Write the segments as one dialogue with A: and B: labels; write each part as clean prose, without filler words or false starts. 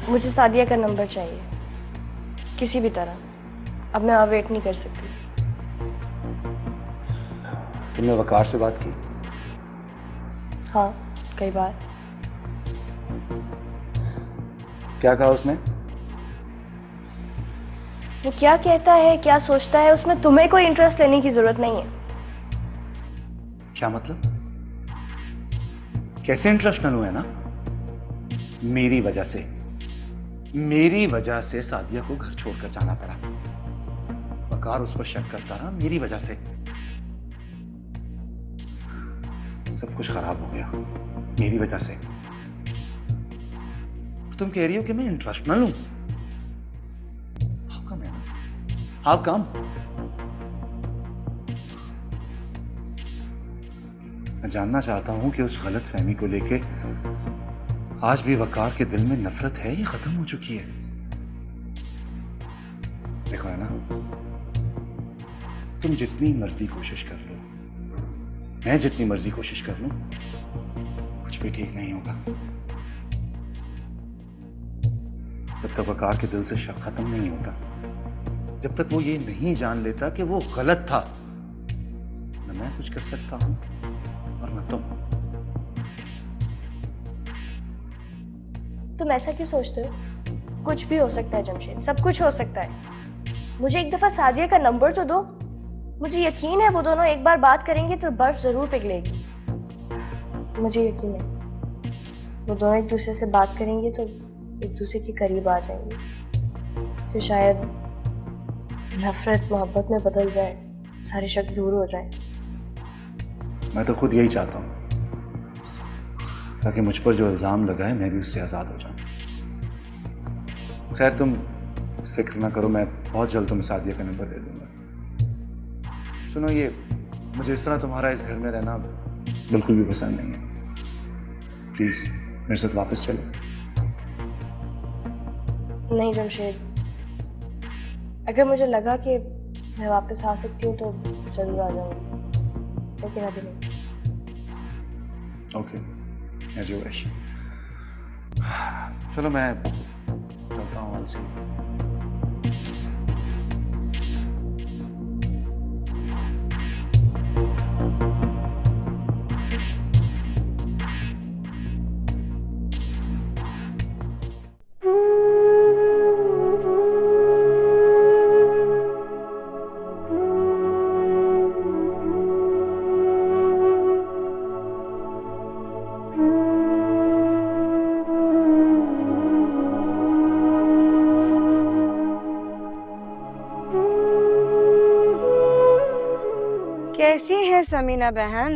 A: मुझे सादिया का नंबर चाहिए किसी भी तरह। अब मैं और वेट नहीं कर सकती।
B: तुमने वकार से बात की?
A: हाँ, कई बार।
B: क्या कहा उसने?
A: वो क्या कहता है, क्या सोचता है, उसमें तुम्हें कोई इंटरेस्ट लेने की जरूरत नहीं है।
B: क्या मतलब? कैसे इंटरेस्ट न लूं, है ना? मेरी वजह से सादिया को घर छोड़कर जाना पड़ा। वकार उस पर शक करता रहा, मेरी वजह से सब कुछ खराब हो गया, मेरी वजह से। तुम कह रही हो कि मैं इंटरेस्ट न लूं? हाउ कम है ना? How come? मैं जानना चाहता हूं कि उस गलत फहमी को लेके आज भी वकार के दिल में नफरत है या खत्म हो चुकी है? देखो है ना, तुम जितनी मर्जी कोशिश कर लो, मैं जितनी मर्जी कोशिश कर लूं, कुछ भी ठीक नहीं होगा। जब तक वकार के दिल से शक खत्म नहीं होता, जब तक वो ये नहीं जान लेता कि वो गलत था, न मैं कुछ कर सकता हूं और न तुम।
A: तुम ऐसा क्यों सोचते हो? कुछ भी हो सकता है जमशेद, सब कुछ हो सकता है। मुझे एक दफा सादिया का नंबर तो दो। मुझे यकीन है वो दोनों एक बार बात करेंगे तो बर्फ जरूर पिघलेगी। मुझे यकीन है वो दोनों एक दूसरे से बात करेंगे तो एक दूसरे के करीब आ जाएंगे। फिर शायद नफरत मोहब्बत में बदल जाए, सारे शक दूर हो जाए।
B: मैं तो खुद यही चाहता हूं, ताकि मुझ पर जो इल्जाम लगा है मैं भी उससे आजाद हो जाऊं। खैर तुम फिक्र ना करो, मैं बहुत जल्द तुम्हें सादिया का नंबर दे दूंगा। सुनो, ये मुझे इस तरह तुम्हारा इस घर में रहना बिल्कुल भी पसंद नहीं है। प्लीज मेरे साथ वापस चलो।
A: नहीं जमशेद, अगर मुझे लगा कि मैं वापस आ सकती हूँ तो जरूर आ जाऊंगी, लेकिन अभी नहीं।
B: Okay, as you wish. चलो मैं चलता हूँ अलसी।
C: कैसी है समीना बहन?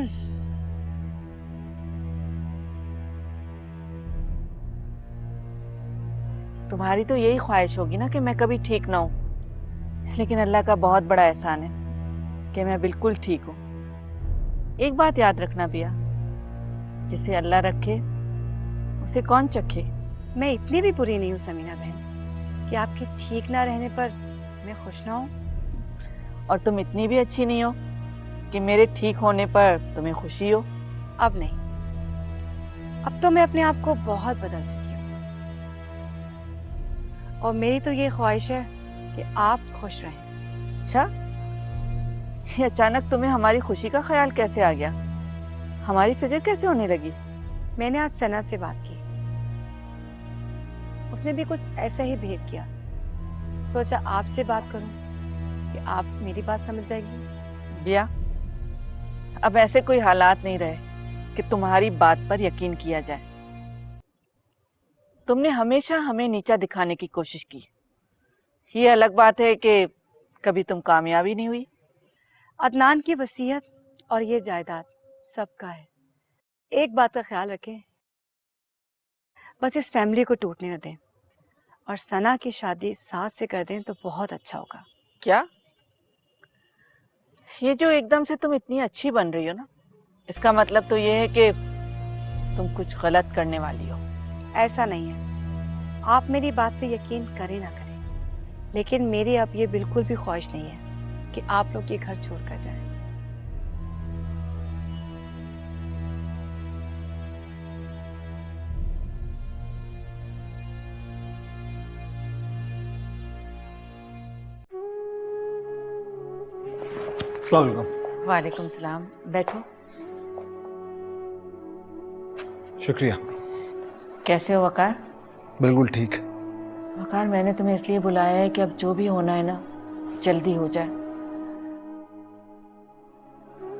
D: तुम्हारी तो यही ख्वाहिश होगी ना कि मैं कभी ठीक ना हूं, लेकिन अल्लाह का बहुत बड़ा एहसान है कि मैं बिल्कुल ठीक हूँ। एक बात याद रखना बिया, जिसे अल्लाह रखे उसे कौन चखे।
C: मैं इतनी भी बुरी नहीं हूँ समीना बहन कि आपके ठीक ना रहने पर मैं खुश ना हूँ।
D: और तुम इतनी भी अच्छी नहीं हो कि मेरे ठीक होने पर तुम्हें खुशी हो।
C: अब नहीं, अब तो मैं अपने आप को बहुत बदल चुकी हूँ और मेरी तो ये ख्वाहिश है कि आप खुश रहें।
D: अच्छा, ये अचानक तुम्हें हमारी खुशी का ख्याल कैसे आ गया? हमारी फिक्र कैसे होने लगी?
C: मैंने आज सना से बात की, उसने भी कुछ ऐसा ही बिहेव किया। सोचा आपसे बात करूं कि आप मेरी बात समझ जाएगी।
D: बिया, अब ऐसे कोई हालात नहीं रहे कि तुम्हारी बात पर यकीन किया जाए। तुमने हमेशा हमें नीचा दिखाने की कोशिश की। ये अलग बात है कि कभी तुम कामयाबी नहीं हुई।
C: अदनान की वसीयत और ये जायदाद सबका है। एक बात का ख्याल रखें, बस इस फैमिली को टूटने न दें और सना की शादी साथ से कर दें तो बहुत अच्छा होगा।
D: क्या? ये जो एकदम से तुम इतनी अच्छी बन रही हो ना, इसका मतलब तो ये है कि तुम कुछ गलत करने वाली हो।
C: ऐसा नहीं है, आप मेरी बात पे यकीन करें ना करें, लेकिन मेरी अब ये बिल्कुल भी ख्वाहिश नहीं है कि आप लोग ये घर छोड़कर जाएं।
E: अस्सलाम वालेकुम।
D: वालेकुम सलाम, बैठो।
E: शुक्रिया।
D: कैसे हो वकार?
E: बिल्कुल ठीक।
D: वकार, मैंने तुम्हें इसलिए बुलाया है कि अब जो भी होना है ना, जल्दी हो जाए।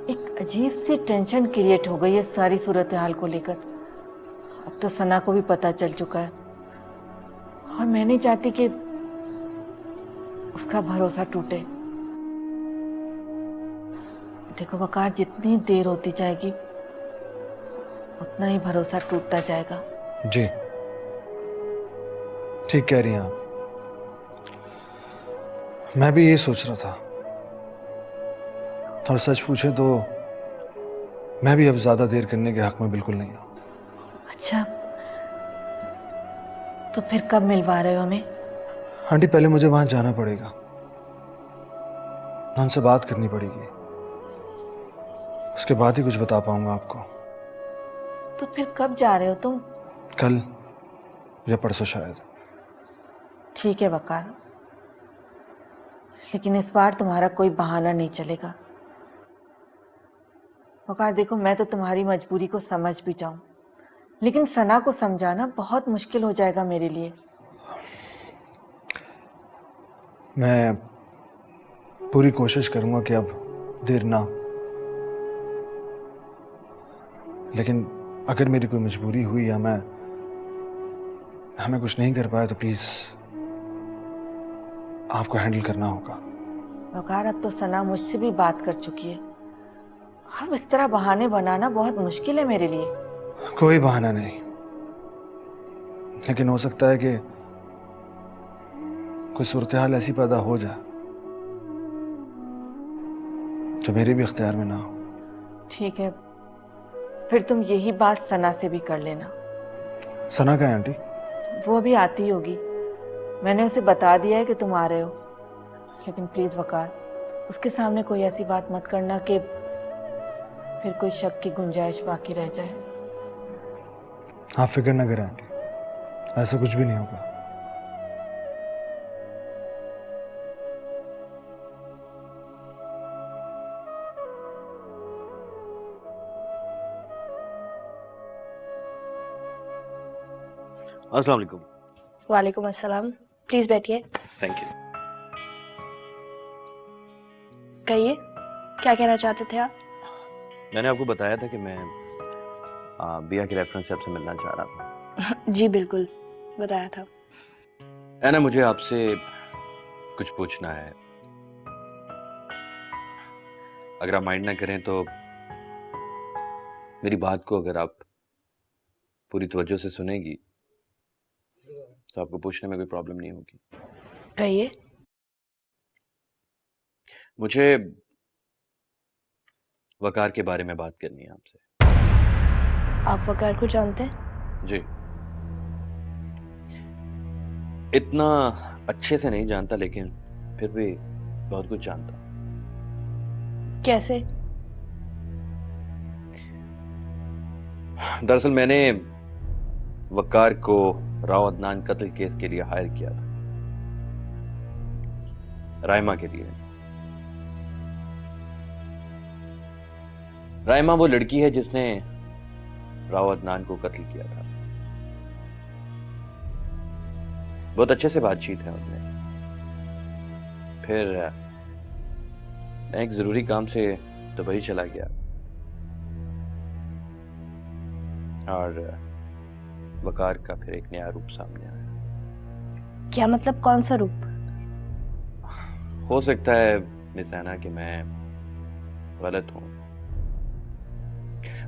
D: एक अजीब सी टेंशन क्रिएट हो गई है सारी सूरत हाल को लेकर। अब तो सना को भी पता चल चुका है और मैं नहीं चाहती कि उसका भरोसा टूटे। देखो वकार, जितनी देर होती जाएगी उतना ही भरोसा टूटता जाएगा।
E: जी, ठीक कह रही हैं आप। मैं भी ये सोच रहा था, और सच पूछे तो मैं भी अब ज्यादा देर करने के हक में बिल्कुल नहीं हूं।
D: अच्छा, तो फिर कब मिलवा रहे हो हमें?
E: आंटी, पहले मुझे वहां जाना पड़ेगा, उनसे बात करनी पड़ेगी, उसके बाद ही कुछ बता पाऊंगा आपको।
D: तो फिर कब जा रहे हो तुम?
E: कल या परसों शायद।
D: ठीक है वकार, लेकिन इस बार तुम्हारा कोई बहाना नहीं चलेगा। वकार देखो, मैं तो तुम्हारी मजबूरी को समझ भी जाऊं, लेकिन सना को समझाना बहुत मुश्किल हो जाएगा मेरे लिए।
E: मैं पूरी कोशिश करूंगा कि अब देर ना, लेकिन अगर मेरी कोई मजबूरी हुई या हमें कुछ नहीं कर पाया तो प्लीज आपको हैंडल करना होगा।
D: वकार, अब तो सना मुझसे भी बात कर चुकी है। अब इस तरह बहाने बनाना बहुत मुश्किल है मेरे लिए।
E: कोई बहाना नहीं, लेकिन हो सकता है कि कोई सूरत हाल ऐसी पैदा हो जाए जो मेरे भी इख्तियार में ना हो।
D: ठीक है, फिर तुम यही बात सना से भी कर लेना।
E: सना का है आंटी?
D: वो अभी आती होगी, मैंने उसे बता दिया है कि तुम आ रहे हो। लेकिन प्लीज वकार, उसके सामने कोई ऐसी बात मत करना कि फिर कोई शक की गुंजाइश बाकी रह जाए।
E: आप फिक्र ना करें आंटी, ऐसा कुछ भी नहीं होगा।
F: अस्सलाम वालेकुम।
A: वालेकुम अस्सलाम। प्लीज बैठिए।
F: Thank you.
A: कहिए, क्या कहना चाहते थे आप?
F: मैंने आपको बताया था कि मैं बिया के रेफरेंस से आपसे मिलना चाह रहा था।
A: जी बिल्कुल, बताया था।
F: एना, मुझे आपसे कुछ पूछना है, अगर आप माइंड ना करें तो। मेरी बात को अगर आप पूरी तवज्जो से सुनेगी तो आपको पूछने में कोई प्रॉब्लम नहीं होगी।
A: कहिए।
F: मुझे वकार के बारे में बात करनी है आपसे।
A: आप वकार को जानते हैं?
F: जी, इतना अच्छे से नहीं जानता, लेकिन फिर भी बहुत कुछ जानता हूं।
A: कैसे?
F: दरअसल मैंने वकार को राव अदनान कत्ल केस के लिए हायर किया था, रायमा के लिए। रायमा वो लड़की है जिसने राव अदनान को कत्ल किया था। बहुत अच्छे से बातचीत है उनमें। फिर मैं एक जरूरी काम से दुबई चला गया और वकार का फिर एक नया रूप सामने आया।
A: क्या मतलब, कौन सा रूप?
F: हो सकता है मिस ऐना कि मैं गलत हूं,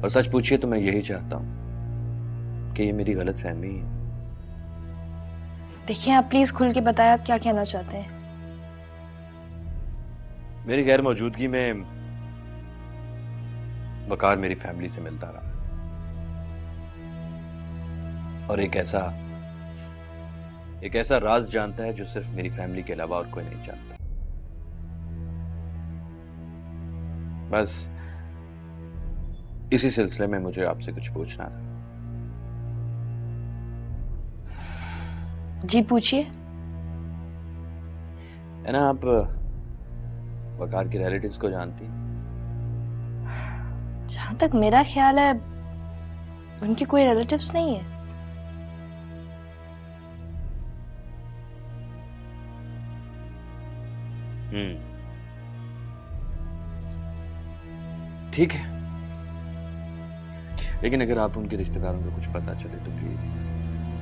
F: और सच पूछिए तो मैं यही चाहता हूं कि ये मेरी गलत फहमी है।
A: देखिए, आप प्लीज खुल के बताएं, आप क्या कहना चाहते हैं?
F: मेरी गैर मौजूदगी में वकार मेरी फैमिली से मिलता रहा, और एक ऐसा राज जानता है जो सिर्फ मेरी फैमिली के अलावा और कोई नहीं जानता। बस इसी सिलसिले में मुझे आपसे कुछ पूछना था।
A: जी पूछिए।
F: है ना, आप वकार के रिलेटिव्स को जानती?
A: जहां तक मेरा ख्याल है उनके कोई रिलेटिव्स नहीं है।
F: ठीक है, लेकिन अगर आप उनके रिश्तेदारों को कुछ पता चले तो प्लीज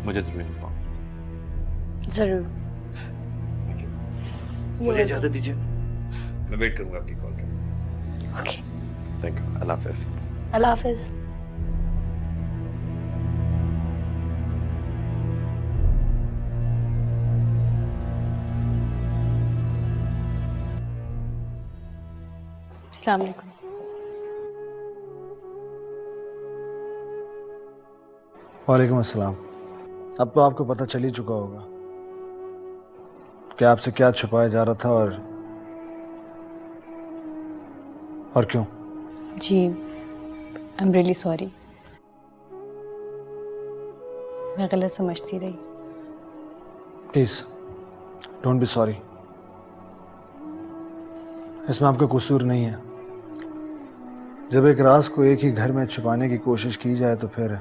F: मुझे जरूर इन्फॉर्म कीजिए।
A: जरूर।
F: मुझे इजाजत दीजिए, मैं वेट करूंगा आपकी कॉल का।
A: Okay,
F: thank you. अल्लाह हाफिज।
A: अल्लाह हाफिज। अस्सलाम वालेकुम।
E: वालेकुम अस्सलाम। अब तो आपको पता चल ही चुका होगा कि आपसे क्या छुपाया जा रहा था और क्यों।
G: जी, आई एम रियली सॉरी, मैं गलत समझती रही।
E: प्लीज डोंट बी सॉरी, इसमें आपका कसूर नहीं है। जब एक राज को एक ही घर में छुपाने की कोशिश की जाए तो फिर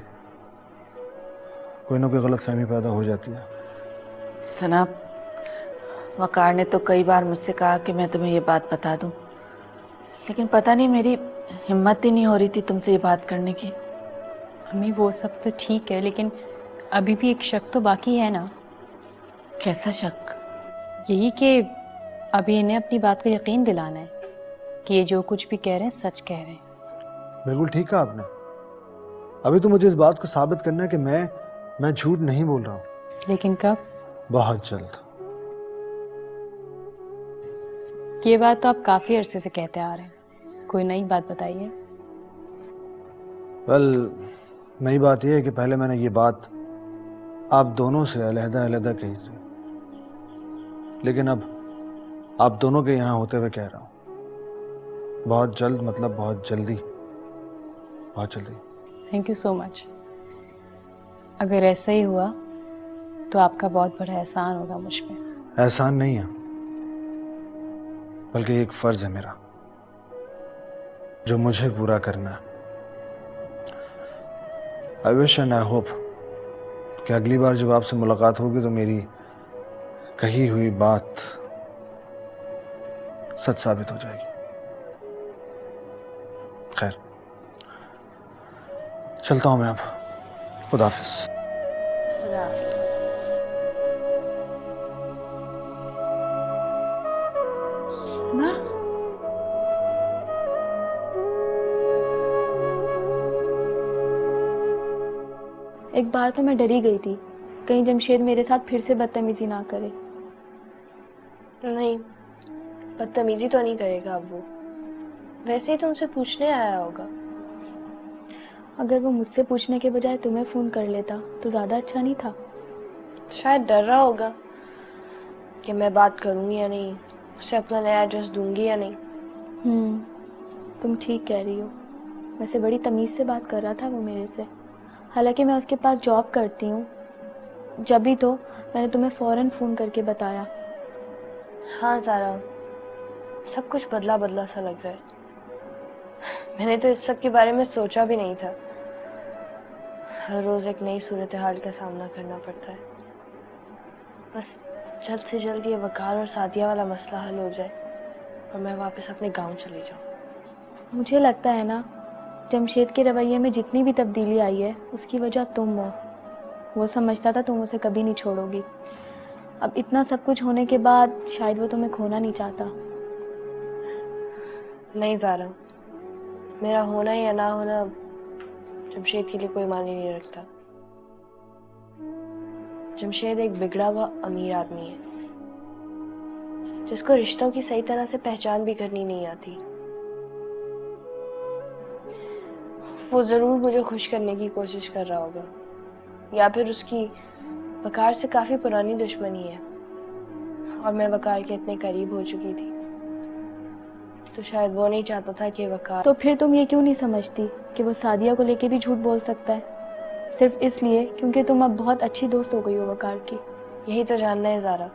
E: कोई ना कोई गलतफहमी पैदा हो जाती है।
D: सना, वकार ने तो कई बार मुझसे कहा कि मैं तुम्हें ये बात बता दूं, लेकिन पता नहीं मेरी हिम्मत ही नहीं हो रही थी तुमसे ये बात करने की।
G: हमें वो सब तो ठीक है, लेकिन अभी भी एक शक तो बाकी है ना।
D: कैसा शक?
G: यही कि अभी इन्हें अपनी बात का यकीन दिलाना है कि ये जो कुछ भी कह रहे हैं सच कह रहे हैं।
E: बिल्कुल ठीक कहा आपने। अभी तो मुझे इस बात को साबित करना है कि मैं झूठ नहीं बोल रहा हूँ।
G: लेकिन कब?
E: बहुत जल्द।
G: ये बात तो आप काफी अरसे से कहते आ रहे हैं, कोई नई बात बताइए।
E: वेल, नई बात यह है कि पहले मैंने ये बात आप दोनों से अलग-अलग कही थी, लेकिन अब आप दोनों के यहाँ होते हुए कह रहा हूँ। बहुत जल्द मतलब बहुत जल्दी, बहुत जल्दी।
G: Thank you so much. अगर ऐसा ही हुआ तो आपका बहुत बड़ा एहसान होगा मुझ पे।
E: एहसान नहीं है, बल्कि एक फर्ज है मेरा जो मुझे पूरा करना है। I wish and I hope कि अगली बार जब आपसे मुलाकात होगी तो मेरी कही हुई बात सच साबित हो जाएगी। खैर, चलता हूं मैं अब। खुदा हाफिज।
D: ना,
A: एक बार तो मैं डरी गई थी कहीं जमशेद मेरे साथ फिर से बदतमीजी ना करे। नहीं, बदतमीजी तो नहीं करेगा अब वो, वैसे ही तुमसे पूछने आया होगा। अगर वो मुझसे पूछने के बजाय तुम्हें फोन कर लेता तो ज्यादा अच्छा नहीं था? शायद डर रहा होगा कि मैं बात करूंगी या नहीं, उसे अपना नया एड्रेस दूंगी या नहीं। तुम ठीक कह रही हो। वैसे बड़ी तमीज से बात कर रहा था वो मेरे से, हालांकि मैं उसके पास जॉब करती हूँ। जब भी तो मैंने तुम्हें फौरन फ़ोन करके बताया। हाँ ज़ारा, सब कुछ बदला बदला सा लग रहा है। मैंने तो इस सब के बारे में सोचा भी नहीं था। हर रोज़ एक नई सूरत हाल का सामना करना पड़ता है। बस जल्द से जल्द ये वकार और सादिया वाला मसला हल हो जाए और मैं वापस अपने गांव चली जाऊँ। मुझे लगता है ना, जमशेद के रवैये में जितनी भी तब्दीली आई है उसकी वजह तुम हो। वो समझता था तुम उसे कभी नहीं छोड़ोगी। अब इतना सब कुछ होने के बाद शायद वो तुम्हें खोना नहीं चाहता। नहीं ज़ारा, मेरा होना या ना होना जमशेद के लिए कोई मायने नहीं रखता। जमशेद एक बिगड़ा हुआ अमीर आदमी है जिसको रिश्तों की सही तरह से पहचान भी करनी नहीं आती। वो जरूर मुझे खुश करने की कोशिश कर रहा होगा, या फिर उसकी वकार से काफी पुरानी दुश्मनी है और मैं वकार के इतने करीब हो चुकी थी, तो शायद वो नहीं चाहता था कि वकार। तो फिर तुम ये क्यों नहीं समझती कि वो सादिया को लेके भी झूठ बोल सकता है, सिर्फ इसलिए क्योंकि तुम अब बहुत अच्छी दोस्त हो गई हो वकार की? यही तो जानना है ज़ारा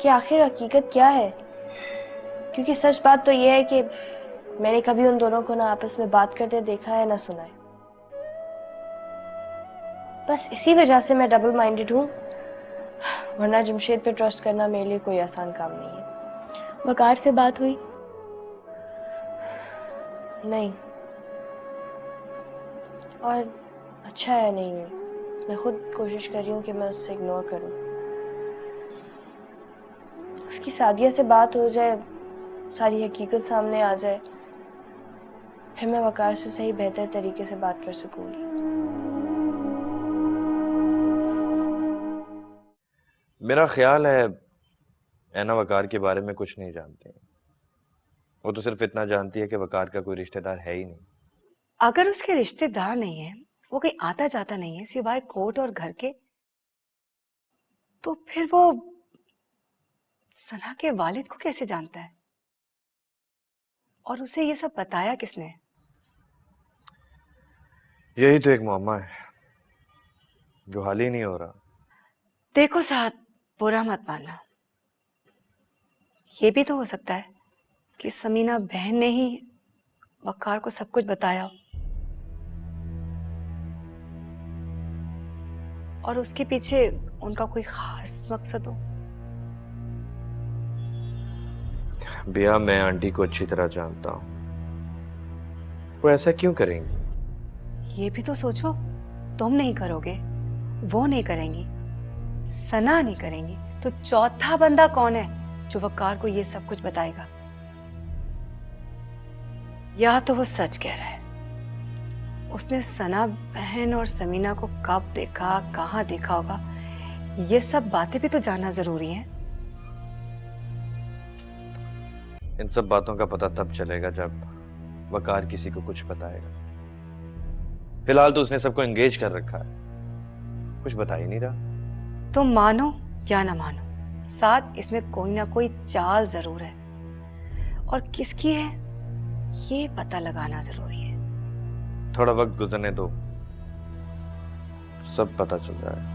A: कि आखिर हकीकत क्या है। क्योंकि सच बात तो ये है कि मैंने कभी उन दोनों को ना आपस में बात करते देखा है ना सुना है। बस इसी वजह से मैं डबल माइंडेड हूँ, वरना जमशेद पे ट्रस्ट करना मेरे लिए कोई आसान काम नहीं है।
G: वकार से बात हुई?
A: नहीं, और अच्छा है नहीं हुई। मैं खुद कोशिश कर रही हूँ कि मैं उससे इग्नोर करूँ। उसकी सादिया से बात हो जाए, सारी हकीकत सामने आ जाए, फिर मैं वकार से सही बेहतर तरीके से बात कर सकूंगी।
F: मेरा ख्याल है ऐना वकार के बारे में कुछ नहीं जानती। वो तो सिर्फ इतना जानती है कि वकार का कोई रिश्तेदार है ही नहीं।
C: अगर उसके रिश्तेदार नहीं है, वो कहीं आता जाता नहीं है सिवाय कोर्ट और घर के, तो फिर वो सना के वालिद को कैसे जानता है? और उसे ये सब बताया किसने?
F: यही तो एक मुअम्मा है जो हल ही नहीं हो रहा।
C: देखो साथ, बुरा मत मानना। ये भी तो हो सकता है कि समीना बहन ने ही वकार को सब कुछ बताया हो और उसके पीछे उनका कोई खास मकसद हो।
F: बिया, मैं आंटी को अच्छी तरह जानता हूं। वो ऐसा क्यों करेंगी?
C: ये भी तो सोचो, तुम नहीं करोगे, वो नहीं करेंगी, सना नहीं करेंगी, तो चौथा बंदा कौन है जो वकार को ये सब कुछ बताएगा? या तो वो सच कह रहा है, उसने सना बहन और समीना को कब देखा, कहाँ देखा होगा, ये सब बातें भी तो जानना जरूरी है।
F: इन सब बातों का पता तब चलेगा जब वकार किसी को कुछ बताएगा। फिलहाल तो उसने सबको एंगेज कर रखा है, कुछ बता ही नहीं रहा।
C: तुम मानो या ना मानो, साथ इसमें कोई ना कोई चाल जरूर है, और किसकी है ये पता लगाना जरूरी है।
F: थोड़ा वक्त गुजरने दो, सब पता चल जाएगा।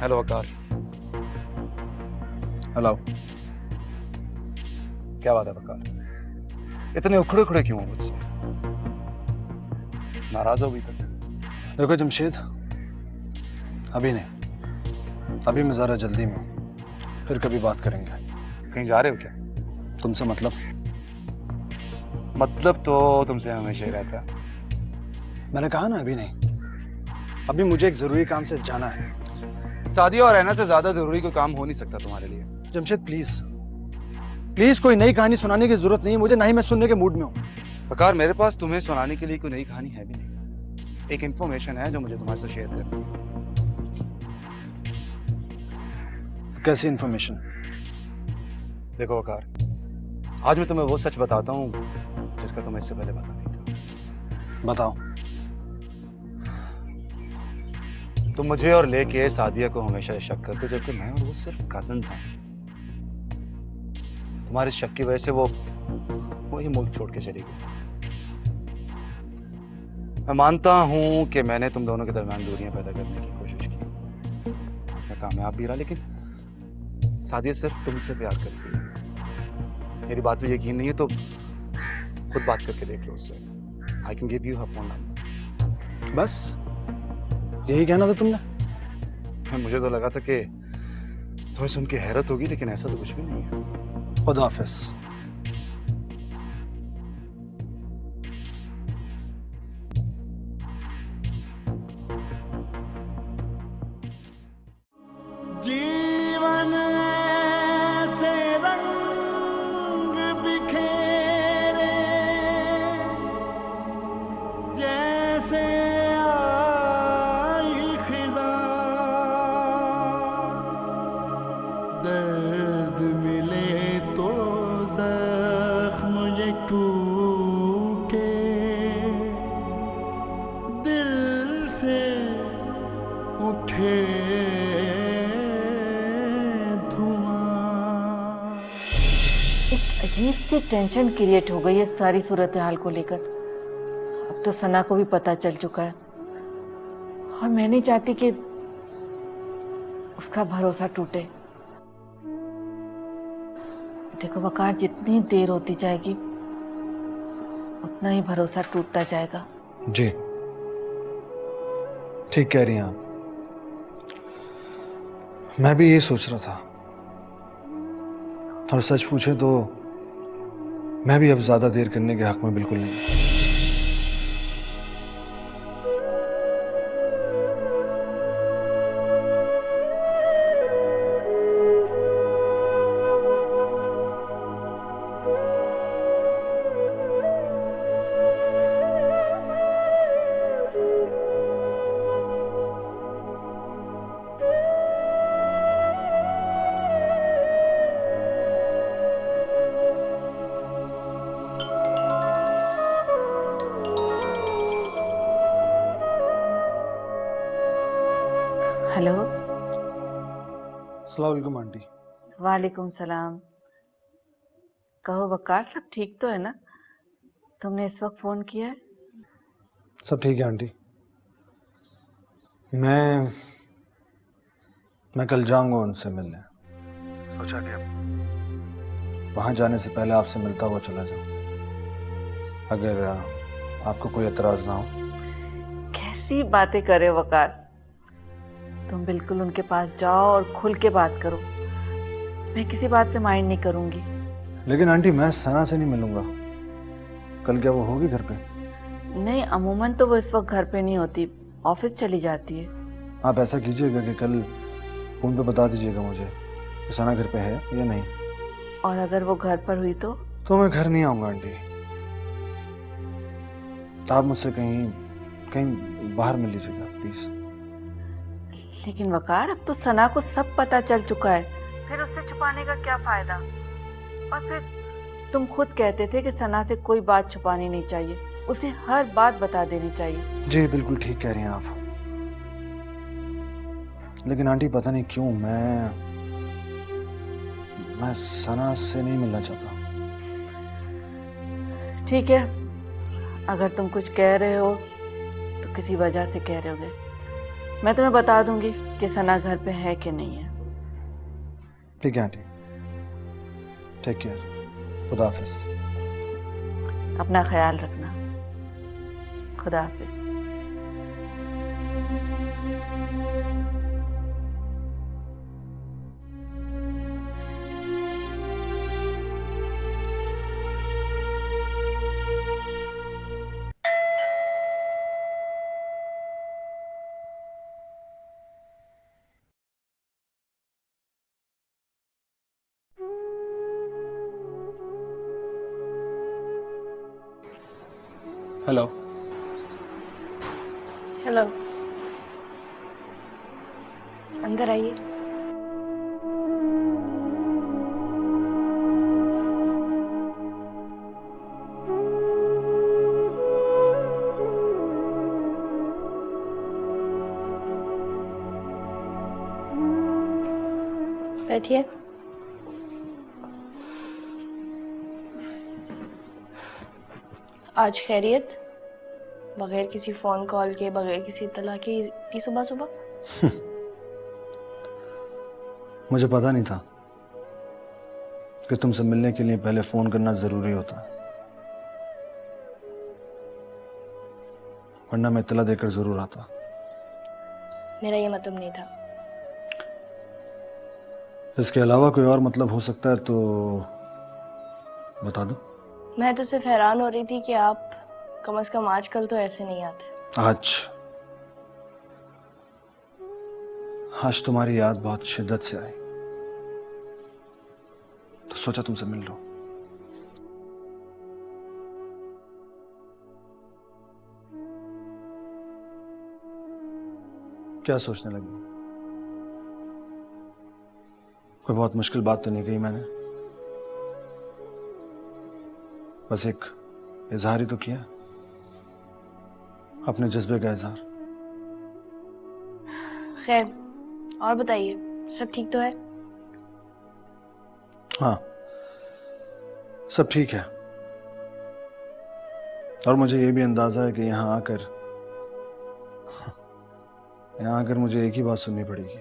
B: हेलो वकार।
E: हेलो।
B: क्या बात है वकार, इतने उखड़े उखड़े क्यों हो मुझसे? नाराज हो अभी तक?
E: देखो जमशेद, अभी नहीं, अभी मैं ज़रा जल्दी में हूँ, फिर कभी बात करेंगे।
B: कहीं जा रहे हो क्या?
E: तुमसे मतलब?
B: मतलब तो तुमसे हमेशा ही रहता है।
E: मैंने कहा ना अभी नहीं, अभी मुझे एक ज़रूरी काम से जाना है।
B: सादिया और रहना से ज्यादा जरूरी कोई काम हो नहीं सकता तुम्हारे लिए।
E: जमशेद प्लीज प्लीज, कोई नई कहानी सुनाने की जरूरत नहीं है मुझे, ना ही मैं सुनने के मूड में हूँ।
B: वकार, मेरे पास तुम्हें सुनाने के लिए कोई नई कहानी है भी नहीं। एक इंफॉर्मेशन है जो मुझे तुम्हारे साथ शेयर करनी है।
E: कैसी इंफॉर्मेशन?
B: देखो वकार, आज मैं तुम्हें वो सच बताता हूँ जिसका तुम्हें इससे पहले पता नहीं था।
E: बताओ।
B: तुम मुझे और लेके सादिया को हमेशा शक करते, जबकि मैं और वो सिर्फ कजन्स हैं। तुम्हारे शक की वजह से वो ही मुल्क छोड़ के चली गई। मैं मानता हूं कि मैंने तुम दोनों के दरमियान दूरियां पैदा करने की कोशिश की, उसमें कामयाब भी रहा, लेकिन सादिया सिर्फ तुमसे प्यार करती है। मेरी बात पे यकीन नहीं है तो खुद बात करके देख लो उससे। I can give you her phone number.
E: बस यही कहना था तुमने?
B: मुझे तो लगा था कि तुम्हें सुन के हैरत होगी, लेकिन ऐसा तो कुछ भी नहीं है।
E: खुदा हाफिज।
H: जीवन से रंग बिखेरे जैसे आई खिज़ां, दर्द मिले तो
D: अजीब सी टेंशन क्रिएट हो गई है सारी सूरत हाल को लेकर। अब तो सना को भी पता चल चुका है और मैं नहीं चाहती कि उसका भरोसा टूटे। देखो वकार, जितनी देर होती जाएगी उतना ही भरोसा टूटता जाएगा।
E: जी ठीक कह रही हैं आप। मैं भी ये सोच रहा था, और सच पूछे तो मैं भी अब ज्यादा देर करने के हक में बिल्कुल नहीं।
D: हेलो।
E: अस्सलाम वालेकुम आंटी।
D: वालेकुम सलाम। कहो वकार, सब ठीक तो है ना? तुमने इस वक्त फोन किया है?
E: सब ठीक है आंटी। मैं कल जाऊंगा उनसे मिलने। सोचा कि वहां जाने से पहले आपसे मिलता हुआ चला जाऊं, अगर आपको कोई एतराज ना हो।
D: कैसी बातें करे वकार, तुम बिल्कुल उनके पास जाओ और खुल के बात करो। मैं किसी बात पे माइंड नहीं करूंगी।
E: लेकिन आंटी मैं सना से नहीं मिलूंगा कल। क्या वो होगी घर पे?
D: नहीं, अमूमन तो वो इस वक्त घर पे नहीं होती, ऑफिस चली जाती है।
E: आप ऐसा कीजिएगा कि कल फोन पे बता दीजिएगा मुझे कि सना घर पे है या नहीं।
D: और अगर वो घर पर हुई तो
E: मैं घर नहीं आऊंगा आंटी। आप मुझसे कहीं बाहर मिल लीजिएगा प्लीज।
D: लेकिन वकार, अब तो सना को सब पता चल चुका है, फिर उससे छुपाने का क्या फायदा? और फिर तुम खुद कहते थे कि सना से कोई बात छुपानी नहीं चाहिए, उसे हर बात बता देनी चाहिए।
E: जी बिल्कुल ठीक कह रही हैं आप। लेकिन आंटी पता नहीं क्यों मैं सना से नहीं मिलना चाहता।
D: ठीक है, अगर तुम कुछ कह रहे हो तो किसी वजह से कह रहे होगे। मैं तुम्हें बता दूंगी कि सना घर पे है कि नहीं है।
E: ठीक है आंटी, टेक केयर, खुदा हाफिज।
D: अपना ख्याल रखना, खुदा हाफिज।
E: हेलो।
A: हेलो, अंदर आइए। बैठिए। आज खैरियत? बगैर किसी फोन कॉल के, बगैर किसी इत्तला के, इतनी सुबह सुबह?
E: मुझे पता नहीं था कि तुमसे मिलने के लिए पहले फोन करना जरूरी होता है, वरना मैं इत्तला देकर जरूर आता।
A: मेरा ये मतलब नहीं था।
E: इसके अलावा कोई और मतलब हो सकता है तो बता दो।
A: मैं तो सिर्फ हैरान हो रही थी कि आप कम से कम आजकल तो ऐसे नहीं आते।
E: आज तुम्हारी याद बहुत शिद्दत से आई तो सोचा तुमसे मिल लो। क्या सोचने लगी? कोई बहुत मुश्किल बात तो नहीं कही मैंने? बस एक इजहार ही तो किया, अपने जज्बे का इजहार।
A: खैर, और बताइए, सब ठीक तो है?
E: हाँ, सब ठीक है, और मुझे ये भी अंदाजा है कि यहाँ आकर मुझे एक ही बात सुननी पड़ेगी,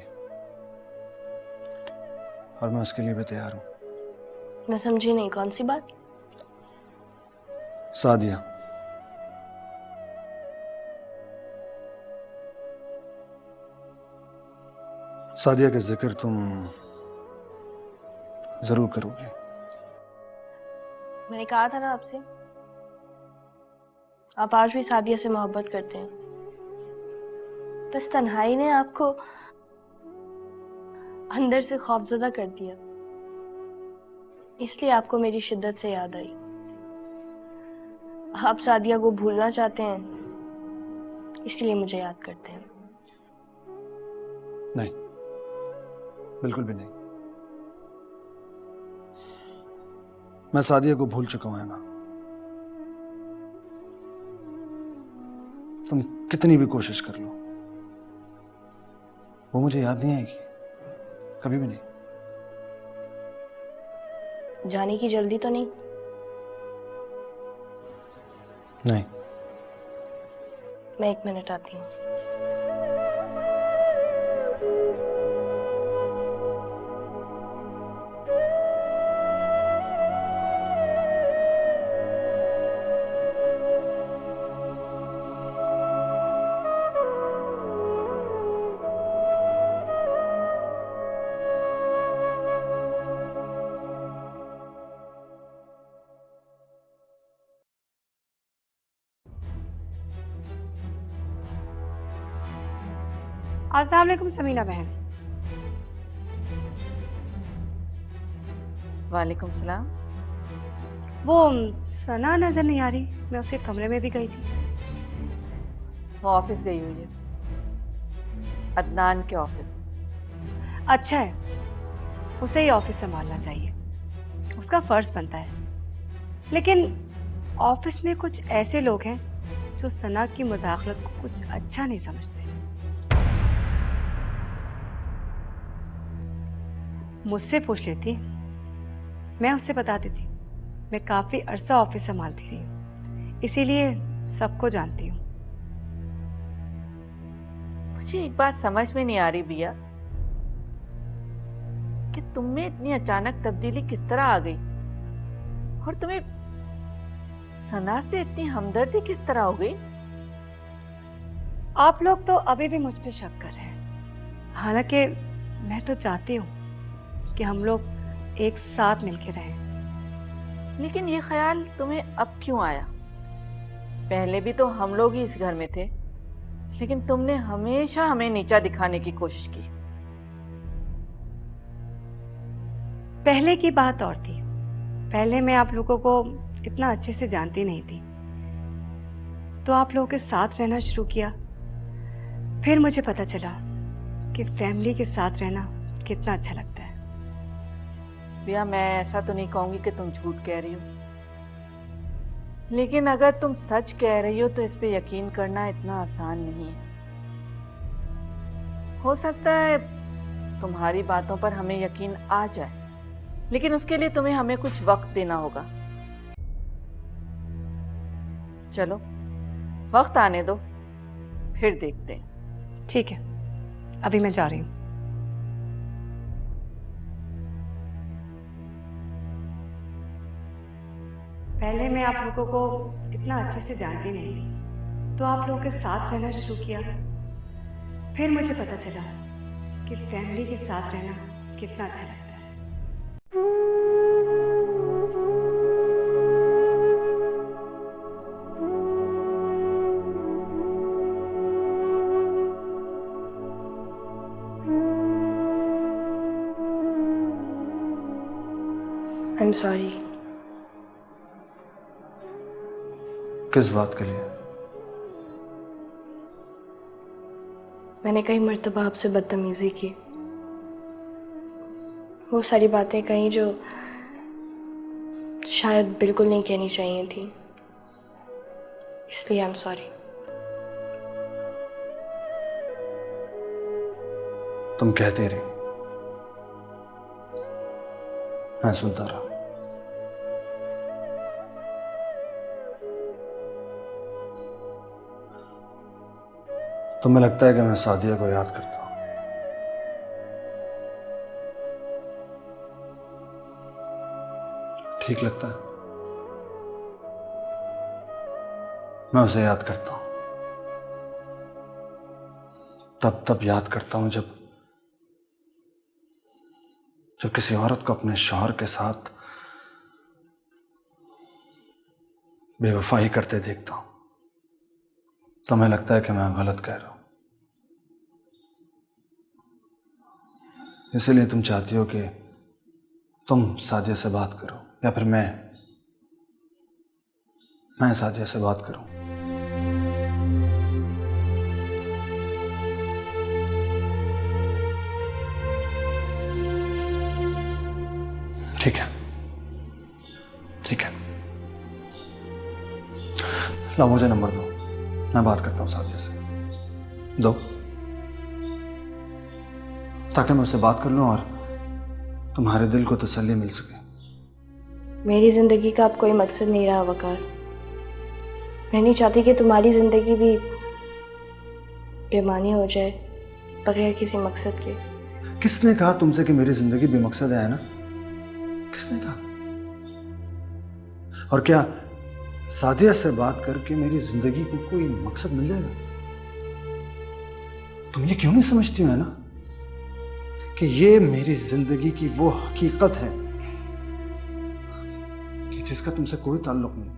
E: और मैं उसके लिए भी तैयार हूँ।
A: मैं समझी नहीं, कौन सी बात?
E: सादिया, सादिया का जिक्र तुम जरूर करोगे।
A: मैंने कहा था ना आपसे, आप आज भी सादिया से मोहब्बत करते हैं। बस तन्हाई ने आपको अंदर से खौफजदा कर दिया, इसलिए आपको मेरी शिद्दत से याद आई। आप सादिया को भूलना चाहते हैं, इसलिए मुझे याद करते हैं।
E: नहीं, बिल्कुल भी नहीं। मैं सादिया को भूल चुका हूं, है ना। तुम कितनी भी कोशिश कर लो, वो मुझे याद नहीं आएगी, कभी भी नहीं।
A: जाने की जल्दी तो नहीं?
E: नहीं।
A: मैं 1 मिनट आती हूँ।
C: अस्सलाम वालेकुम समीना बहन।
D: वालेकुम सलाम।
C: वो सना नजर नहीं आ रही, मैं उसके कमरे में भी गई थी।
D: वो ऑफिस गई हुई है, अदनान के ऑफिस।
C: अच्छा है, उसे ही ऑफिस संभालना चाहिए, उसका फर्ज बनता है। लेकिन ऑफिस में कुछ ऐसे लोग हैं जो सना की मुदाखलत को कुछ अच्छा नहीं समझते। मुझसे पूछ लेती, मैं उससे बता देती। मैं काफी अरसा ऑफिस संभालती रही हूँ, इसीलिए सबको जानती हूँ।
D: मुझे एक बात समझ में नहीं आ रही बिया कि तुम में इतनी अचानक तब्दीली किस तरह आ गई, और तुम्हें सना से इतनी हमदर्दी किस तरह हो गई।
C: आप लोग तो अभी भी मुझ पे शक कर रहे हैं, हालांकि मैं तो चाहती हूँ कि हम लोग एक साथ मिलके रहें।
D: लेकिन ये ख्याल तुम्हें अब क्यों आया? पहले भी तो हम लोग ही इस घर में थे, लेकिन तुमने हमेशा हमें नीचा दिखाने की कोशिश की।
C: पहले की बात और थी, पहले मैं आप लोगों को इतना अच्छे से जानती नहीं थी, तो आप लोगों के साथ रहना शुरू किया। फिर मुझे पता चला कि फैमिली के साथ रहना कितना अच्छा लगता है।
D: बिया, मैं ऐसा तो नहीं कहूंगी कि तुम झूठ कह रही हो, लेकिन अगर तुम सच कह रही हो तो इस पे यकीन करना इतना आसान नहीं है। हो सकता है तुम्हारी बातों पर हमें यकीन आ जाए, लेकिन उसके लिए तुम्हें हमें कुछ वक्त देना होगा। चलो वक्त आने दो, फिर देखते हैं।
C: ठीक है, अभी मैं जा रही हूँ। पहले मैं आप लोगों को इतना अच्छे से जानती नहीं थी, तो आप लोगों के साथ रहना शुरू किया। फिर मुझे पता चला कि फैमिली के साथ रहना कितना अच्छा लगता है।
A: I am sorry.
E: किस बात के लिए?
A: मैंने कई मर्तबा आपसे बदतमीजी की, वो सारी बातें कहीं जो शायद बिल्कुल नहीं कहनी चाहिए थी, इसलिए आई एम सॉरी।
E: तुम कहते रही, मैं सुनता रहा। तुम्हें लगता है कि मैं सादिया को याद करता हूं? ठीक लगता है? मैं उसे याद करता हूं, तब याद करता हूं जब किसी औरत को अपने शौहर के साथ बेवफाई करते देखता हूं। तुम्हें लगता है कि मैं गलत कह रहा हूं, इसीलिए तुम चाहती हो कि तुम सादिया से बात करो, या फिर मैं सादिया से बात करूं? ठीक है, ठीक है, लो मुझे नंबर दो, मैं बात करता हूं सादिया से। दो, ताकि मैं उससे बात कर लूं और तुम्हारे दिल को तसल्ली मिल सके।
A: मेरी जिंदगी का अब कोई मकसद नहीं रहा वकार। मैं नहीं चाहती कि तुम्हारी जिंदगी भी बेमानी हो जाए बगैर किसी मकसद के।
E: किसने कहा तुमसे कि मेरी जिंदगी बेमकसद है ना? किसने कहा? और क्या सादिया से बात करके मेरी जिंदगी को कोई मकसद मिल जाएगा? तुम ये क्यों नहीं समझती हो, है ना, कि ये मेरी जिंदगी की वो हकीकत है कि जिसका तुमसे कोई ताल्लुक नहीं।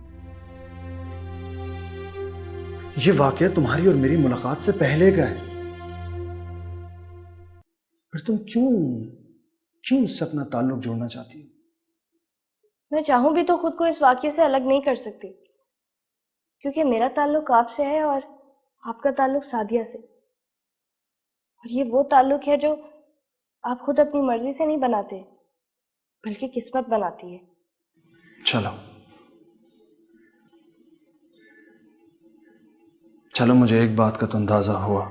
E: ये वाकया तुम्हारी और मेरी मुलाकात से पहले का है, फिर तुम क्यों इससे अपना ताल्लुक जोड़ना चाहती हो?
A: मैं चाहूं भी तो खुद को इस वाकये से अलग नहीं कर सकती, क्योंकि मेरा ताल्लुक आपसे है और आपका ताल्लुक सादिया से। और ये वो ताल्लुक है जो आप खुद अपनी मर्जी से नहीं बनाते, बल्कि किस्मत बनाती है।
E: चलो मुझे एक बात का तो अंदाजा हुआ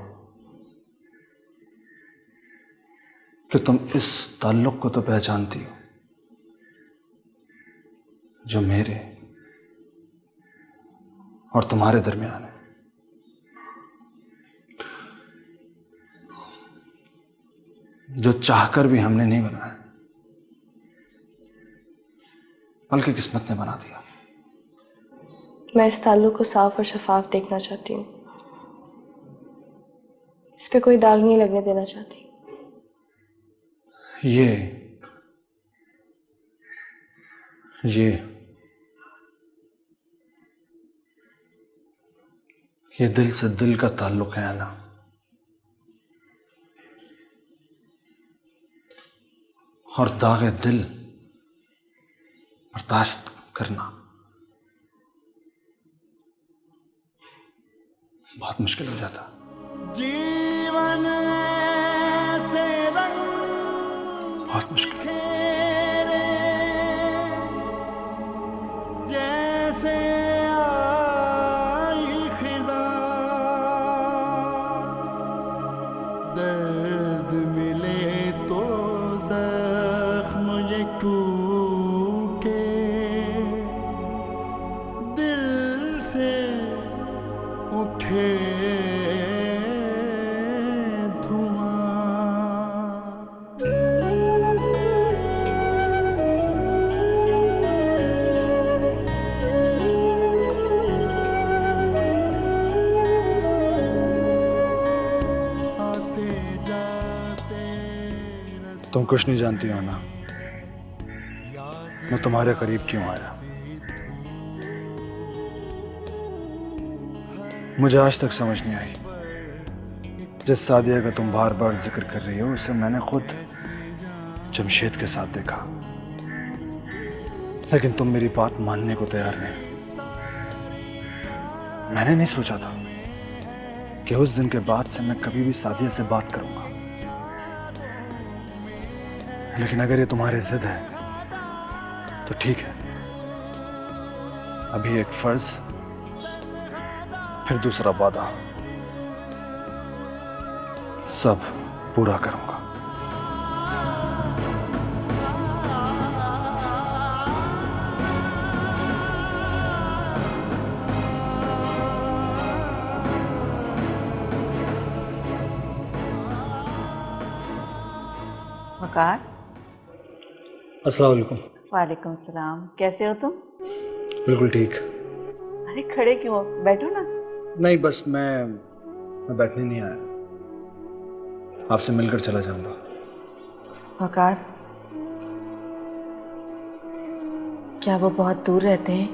E: कि तुम इस ताल्लुक को तो पहचानती हो जो मेरे और तुम्हारे दरमियान है। जो चाहकर भी हमने नहीं बनाया, बल्कि किस्मत ने बना दिया।
A: मैं इस ताल्लुक को साफ और शफाफ देखना चाहती हूँ, इस पे कोई दाग नहीं लगने देना चाहती। ये दिल से दिल का ताल्लुक है ना, और दागे दिल बर्दाश्त करना बहुत मुश्किल हो जाता।
H: जीवन ऐसे रंग
E: बहुत मुश्किल।
H: खेरे जैसे आई खिज़ा, दर्द मिले तो जख्म ये टूटे, दिल से उठे
E: तुम कुछ नहीं जानती हो ना, मैं तुम्हारे करीब क्यों आया। मुझे आज तक समझ नहीं आई, जिस सादिया का तुम बार बार जिक्र कर रही हो उसे मैंने खुद जमशेद के साथ देखा, लेकिन तुम मेरी बात मानने को तैयार नहीं। मैंने नहीं सोचा था कि उस दिन के बाद से मैं कभी भी सादिया से बात करूंगा, लेकिन अगर ये तुम्हारी जिद है तो ठीक है। अभी एक फर्ज, फिर दूसरा वादा, सब पूरा करूंगा।
D: वकार।
E: अस्सलाम वालेकुम।
D: वालेकुम सलाम, कैसे हो तुम?
E: बिल्कुल ठीक।
D: अरे खड़े क्यों हो, बैठो ना।
E: नहीं, बस मैं बैठने नहीं आया, आपसे मिलकर चला जाऊंगा।
D: वकार, क्या वो बहुत दूर रहते हैं?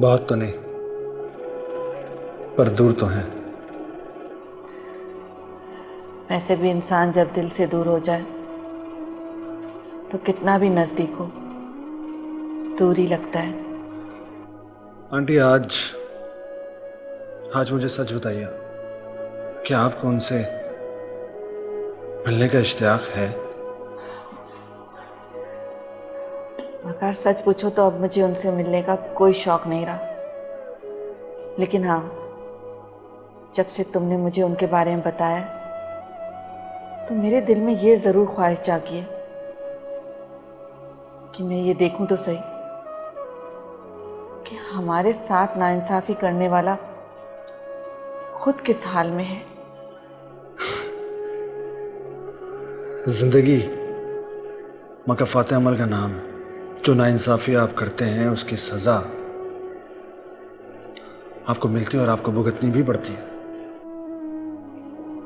E: बहुत तो नहीं, पर दूर तो हैं।
D: वैसे भी इंसान जब दिल से दूर हो जाए तो कितना भी नजदीक हो दूर ही लगता है।
E: आंटी, आज मुझे सच बताइए, क्या आपको उनसे मिलने का इश्तियाक है?
D: अगर सच पूछो तो अब मुझे उनसे मिलने का कोई शौक नहीं रहा, लेकिन हाँ, जब से तुमने मुझे उनके बारे में बताया तो मेरे दिल में ये जरूर ख्वाहिश जागी है कि मैं ये देखूं तो सही कि हमारे साथ नाइंसाफी करने वाला खुद किस हाल में है।
E: जिंदगी मकफ़ात अमल का नाम है। जो नाइंसाफी आप करते हैं उसकी सजा आपको मिलती है और आपको भुगतनी भी पड़ती है।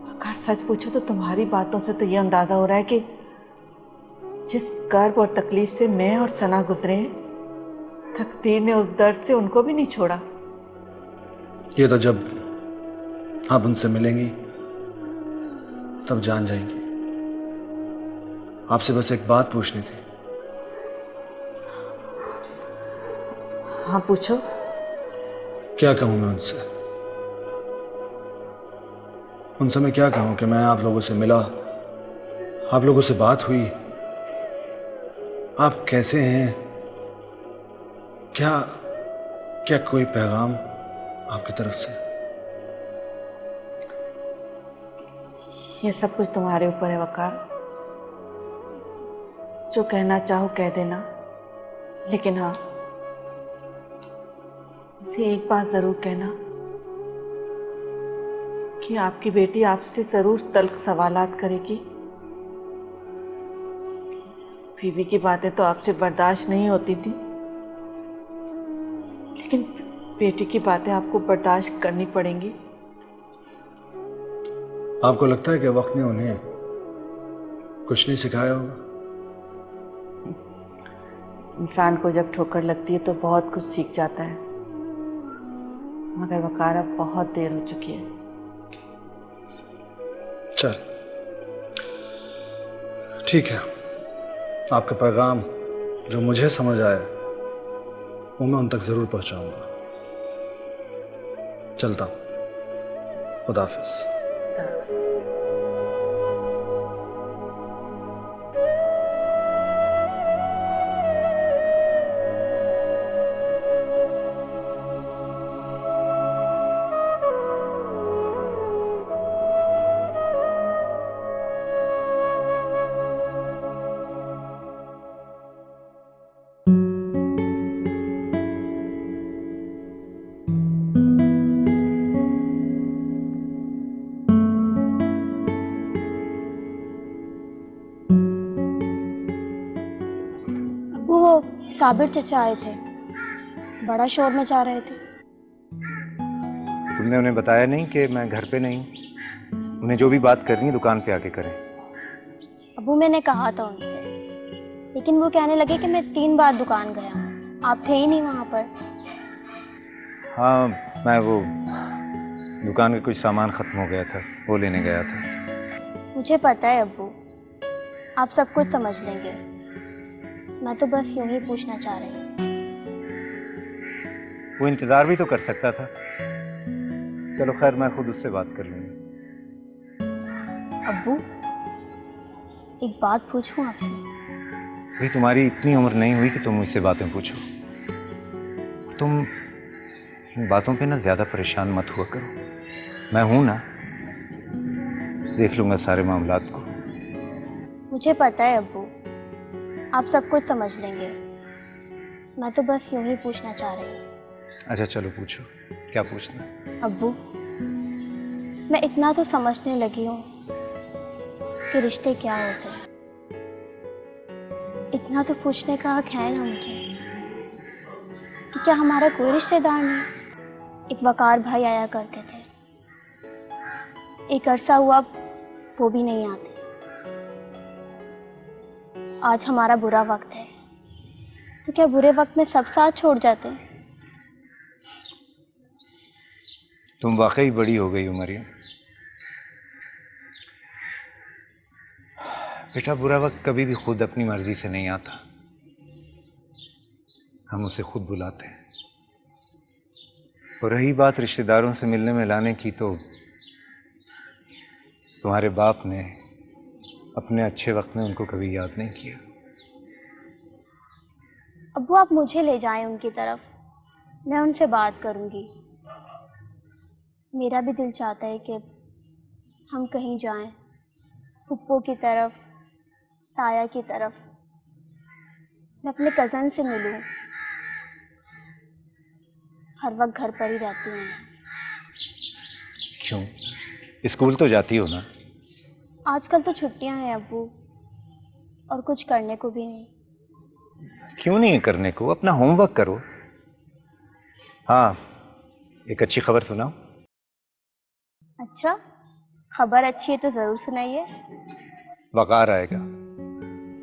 D: अगर सच पूछो तो तुम्हारी बातों से तो ये अंदाजा हो रहा है कि जिस कर्ब और तकलीफ से मैं और सना गुजरे हैं, तकदीर ने उस दर्द से उनको भी नहीं छोड़ा।
E: ये तो जब आप उनसे मिलेंगी तब जान जाएंगी। आपसे बस एक बात पूछनी थी।
D: हाँ पूछो।
E: क्या कहूं मैं उनसे मैं क्या कहूं कि मैं आप लोगों से मिला, आप लोगों से बात हुई, आप कैसे हैं, क्या कोई पैगाम आपकी तरफ से?
D: ये सब कुछ तुम्हारे ऊपर है वकार। जो कहना चाहो कह देना, लेकिन हाँ, उसे एक बात जरूर कहना कि आपकी बेटी आपसे जरूर तल्ख सवालात करेगी। बीवी की बातें तो आपसे बर्दाश्त नहीं होती थी, लेकिन बेटी की बातें आपको बर्दाश्त करनी पड़ेंगी।
E: आपको लगता है कि वक्त ने उन्हें कुछ नहीं सिखाया होगा?
D: इंसान को जब ठोकर लगती है तो बहुत कुछ सीख जाता है, मगर वकार अब बहुत देर हो चुकी है।
E: चल ठीक है, आपका पैगाम जो मुझे समझ आया वो मैं उन तक जरूर पहुंचाऊंगा। चलता हूं, खुदा हाफिज।
A: साबिर चचा आए थे, बड़ा शोर मचा रहे थे।
I: तुमने उन्हें बताया नहीं कि मैं घर पे नहीं? उन्हें जो भी बात करनी है दुकान पे आके करें।
A: अबू मैंने कहा था उनसे, लेकिन वो कहने लगे कि मैं 3 बार दुकान गया हूँ, आप थे ही नहीं वहाँ पर।
I: हाँ, मैं वो दुकान का कुछ सामान खत्म हो गया था, वो लेने गया था।
A: मुझे पता है अब्बू, आप सब कुछ समझ लेंगे। मैं तो बस यूं ही पूछना चाह रही हूँ।
I: वो इंतजार भी तो कर सकता था। चलो खैर, मैं खुद उससे बात कर लूंगी।
A: अब्बू एक बात पूछूं आपसे?
I: भाई, तुम्हारी इतनी उम्र नहीं हुई कि तुम मुझसे बातें पूछो। तुम इन बातों पे ना ज्यादा परेशान मत हुआ करो। मैं हूं ना, देख लूंगा सारे मामलात को।
A: मुझे पता है अब्बू, आप सब कुछ समझ लेंगे। मैं तो बस यूं ही पूछना चाह रही हूँ।
I: अच्छा चलो पूछो, क्या पूछना?
A: अब्बू मैं इतना तो समझने लगी हूँ
J: कि रिश्ते क्या होते हैं। इतना तो पूछने का हक है ना मुझे कि क्या हमारा कोई रिश्तेदार नहीं। एक वकार भाई आया करते थे, एक अरसा हुआ वो भी नहीं आते। आज हमारा बुरा वक्त है, तो क्या बुरे वक्त में सब साथ छोड़ जाते हैं?
I: तुम वाकई बड़ी हो गई हो मरियम। बेटा, बुरा वक्त कभी भी खुद अपनी मर्जी से नहीं आता, हम उसे खुद बुलाते हैं। और रही बात रिश्तेदारों से मिलने में लाने की, तो तुम्हारे बाप ने अपने अच्छे वक्त में उनको कभी याद नहीं किया।
J: अब्बू, आप मुझे ले जाएं उनकी तरफ, मैं उनसे बात करूंगी। मेरा भी दिल चाहता है कि हम कहीं जाएं, पुप्पो की तरफ, ताया की तरफ। मैं अपने कज़न से मिलूं। हर वक्त घर पर ही रहती हूँ।
I: क्यों, स्कूल तो जाती हो ना?
J: आजकल तो छुट्टियां हैं अब्बू, और कुछ करने को भी नहीं।
I: क्यों नहीं करने को? अपना होमवर्क करो। हाँ, एक अच्छी खबर सुनाओ।
J: अच्छा, खबर अच्छी है तो ज़रूर सुनाइए।
I: वकार आएगा,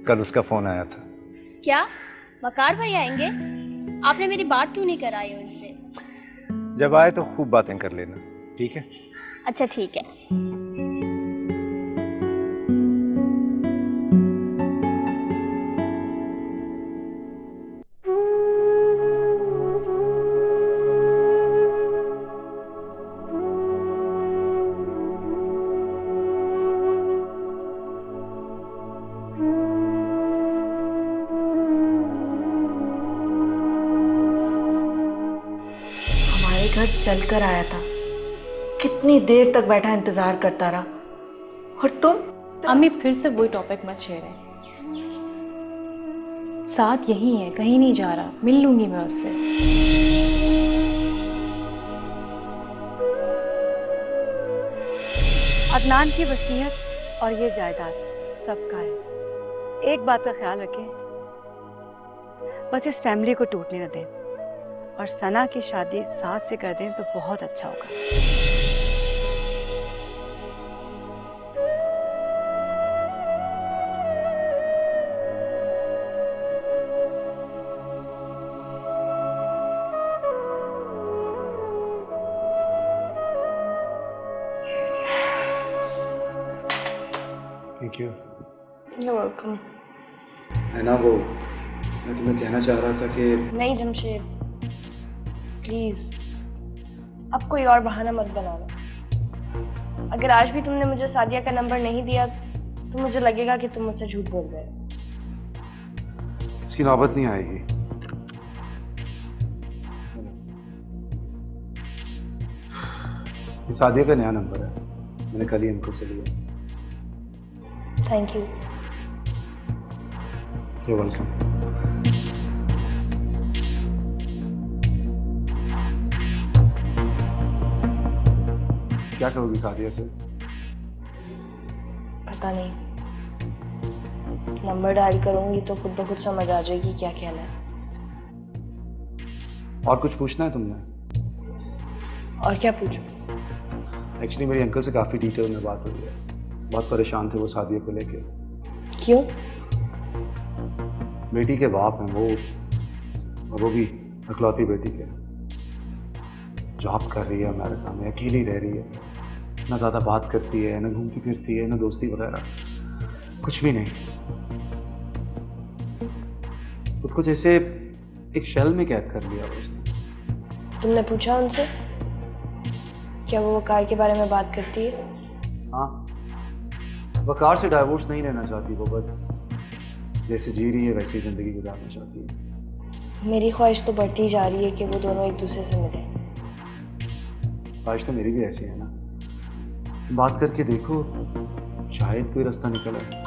I: कल उसका फोन आया था।
J: क्या वकार भाई आएंगे? आपने मेरी बात क्यों नहीं कराई उनसे?
I: जब आए तो खूब बातें कर लेना, ठीक है?
J: अच्छा ठीक है।
D: घर चल कर आया था, कितनी देर तक बैठा इंतजार करता रहा, और तुम?
G: अम्मी फिर से वही टॉपिक मत छेड़े। साथ यही है, कहीं नहीं जा रहा, मिल लूंगी मैं उससे।
C: अदनान की वसीयत और ये जायदाद सबका है। एक बात का ख्याल रखें, बस इस फैमिली को टूटने न दें, और सना की शादी साथ से कर दें तो बहुत अच्छा होगा।
B: Thank you.
A: You're welcome।
B: है ना, वो मैं तुम्हें कहना चाह रहा था कि
A: नहीं जमशेद, प्लीज अब कोई और बहाना मत बनाना। अगर आज भी तुमने मुझे सादिया का नंबर नहीं दिया तो मुझे लगेगा कि तुम मुझसे झूठ बोल रहे हो।
B: इसकी नौबत नहीं आएगी। ये सादिया का नया नंबर है, मैंने कल ही अंकल से लिया।
A: Thank you.
B: You're welcome। क्या कहोगी सादिया से?
A: पता नहीं, नंबर डायल करूंगी तो खुद ब खुद समझ आ जाएगी क्या कहना है।
B: और कुछ पूछना है तुमने?
A: और क्या पूछूं?
B: एक्चुअली मेरी अंकल से काफ़ी डिटेल में बात हुई है, बहुत परेशान थे वो सादिया को लेके।
A: क्यों?
B: बेटी के बाप हैं वो, और वो भी इकलौती बेटी के। जॉब कर रही है अमेरिका में, अकेली रह रही है, ना ज़्यादा बात करती है, ना घूमती फिरती है, ना दोस्ती वगैरह, कुछ भी नहीं। खुद को जैसे एक शेल में कैद कर लिया उसने।
A: तुमने पूछा उनसे क्या वो वकार के बारे में बात करती है?
B: हाँ, वकार से डाइवोर्स नहीं लेना चाहती वो, बस जैसे जी रही है वैसी ज़िंदगी गुजारना चाहती है।
A: मेरी ख्वाहिश तो बढ़ती जा रही है कि वो दोनों एक दूसरे से मिलें।
B: ख्वाहिश तो मेरी भी ऐसी है ना, बात करके देखो, शायद कोई रास्ता निकल आए।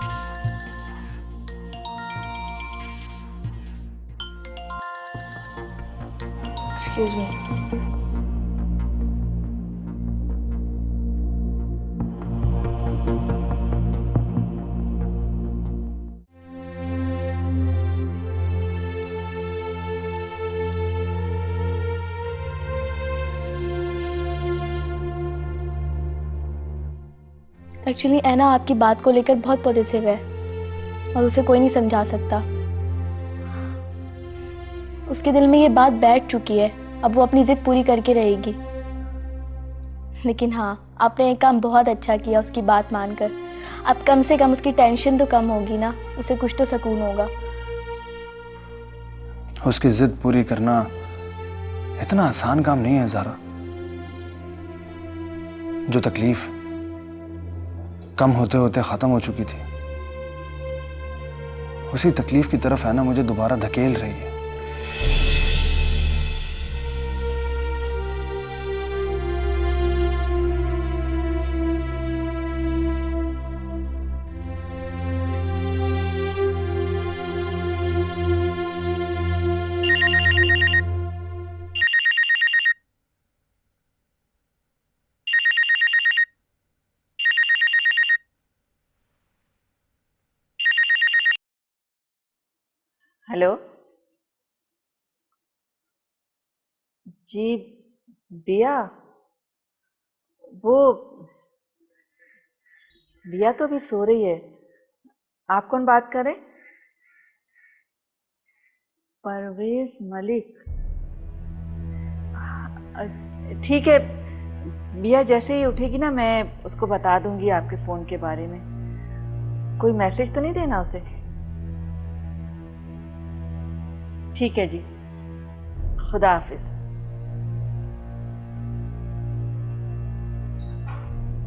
A: Excuse me. एक्चुअली ऐना आपकी बात को लेकर बहुत पॉजिटिव है और उसे कोई नहीं समझा सकता। उसके दिल में ये बात बैठ चुकी है, अब वो अपनी जिद पूरी करके रहेगी। लेकिन हाँ, आपने एक काम बहुत अच्छा किया उसकी बात मानकर। अब कम से कम उसकी टेंशन तो कम होगी ना, उसे कुछ तो सुकून होगा।
E: उसकी जिद पूरी करना इतना आसान काम नहीं है ज़ारा। जो तकलीफ कम होते होते ख़त्म हो चुकी थी, उसी तकलीफ की तरफ है ना मुझे दोबारा धकेल रही है।
D: हेलो जी बिया, वो बिया तो अभी सो रही है। आप कौन बात कर रहे हैं? परवेज मलिक। ठीक है बिया, जैसे ही उठेगी ना मैं उसको बता दूंगी आपके फ़ोन के बारे में। कोई मैसेज तो नहीं देना उसे? ठीक है जी, खुदा हाफिज।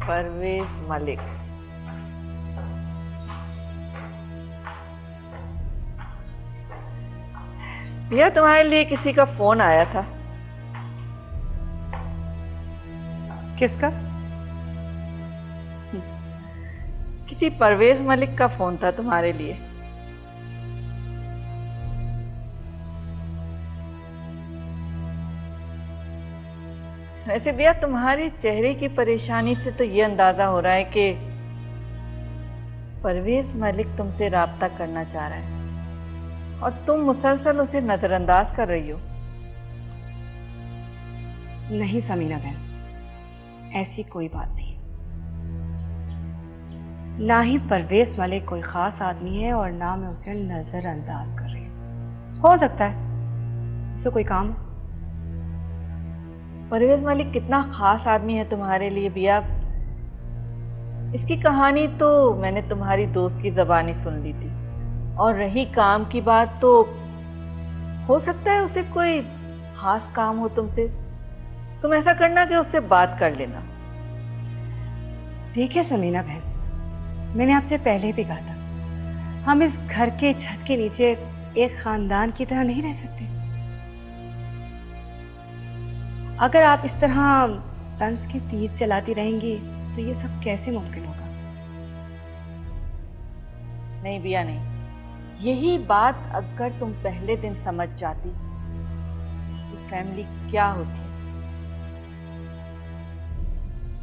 D: परवेज मलिक। भैया तुम्हारे लिए किसी का फोन आया था।
C: किसका?
D: किसी परवेज मलिक का फोन था तुम्हारे लिए। वैसे भैया तुम्हारे चेहरे की परेशानी से तो ये अंदाजा हो रहा है कि परवेज मलिक तुमसे राब्ता करना चाह रहा है और तुम मुसलसल उसे नजरअंदाज कर रही हो।
C: नहीं समीना बहन, ऐसी कोई बात नहीं। ना ही परवेज मलिक कोई खास आदमी है और ना मैं उसे नजरअंदाज कर रही हूँ। हो सकता है उसे कोई काम हो।
D: परवेज मलिक कितना खास आदमी है तुम्हारे लिए भैया, इसकी कहानी तो मैंने तुम्हारी दोस्त की ज़बानी सुन ली थी। और रही काम की बात, तो हो सकता है उसे कोई खास काम हो तुमसे। तुम ऐसा करना कि उससे बात कर लेना।
C: देखिए समीना बहन, मैंने आपसे पहले भी कहा था, हम इस घर के छत के नीचे एक खानदान की तरह नहीं रह सकते। अगर आप इस तरह तंज के तीर चलाती रहेंगी तो ये सब कैसे मुमकिन होगा?
D: नहीं भैया नहीं, यही बात अगर तुम पहले दिन समझ जाती तो फैमिली क्या होती,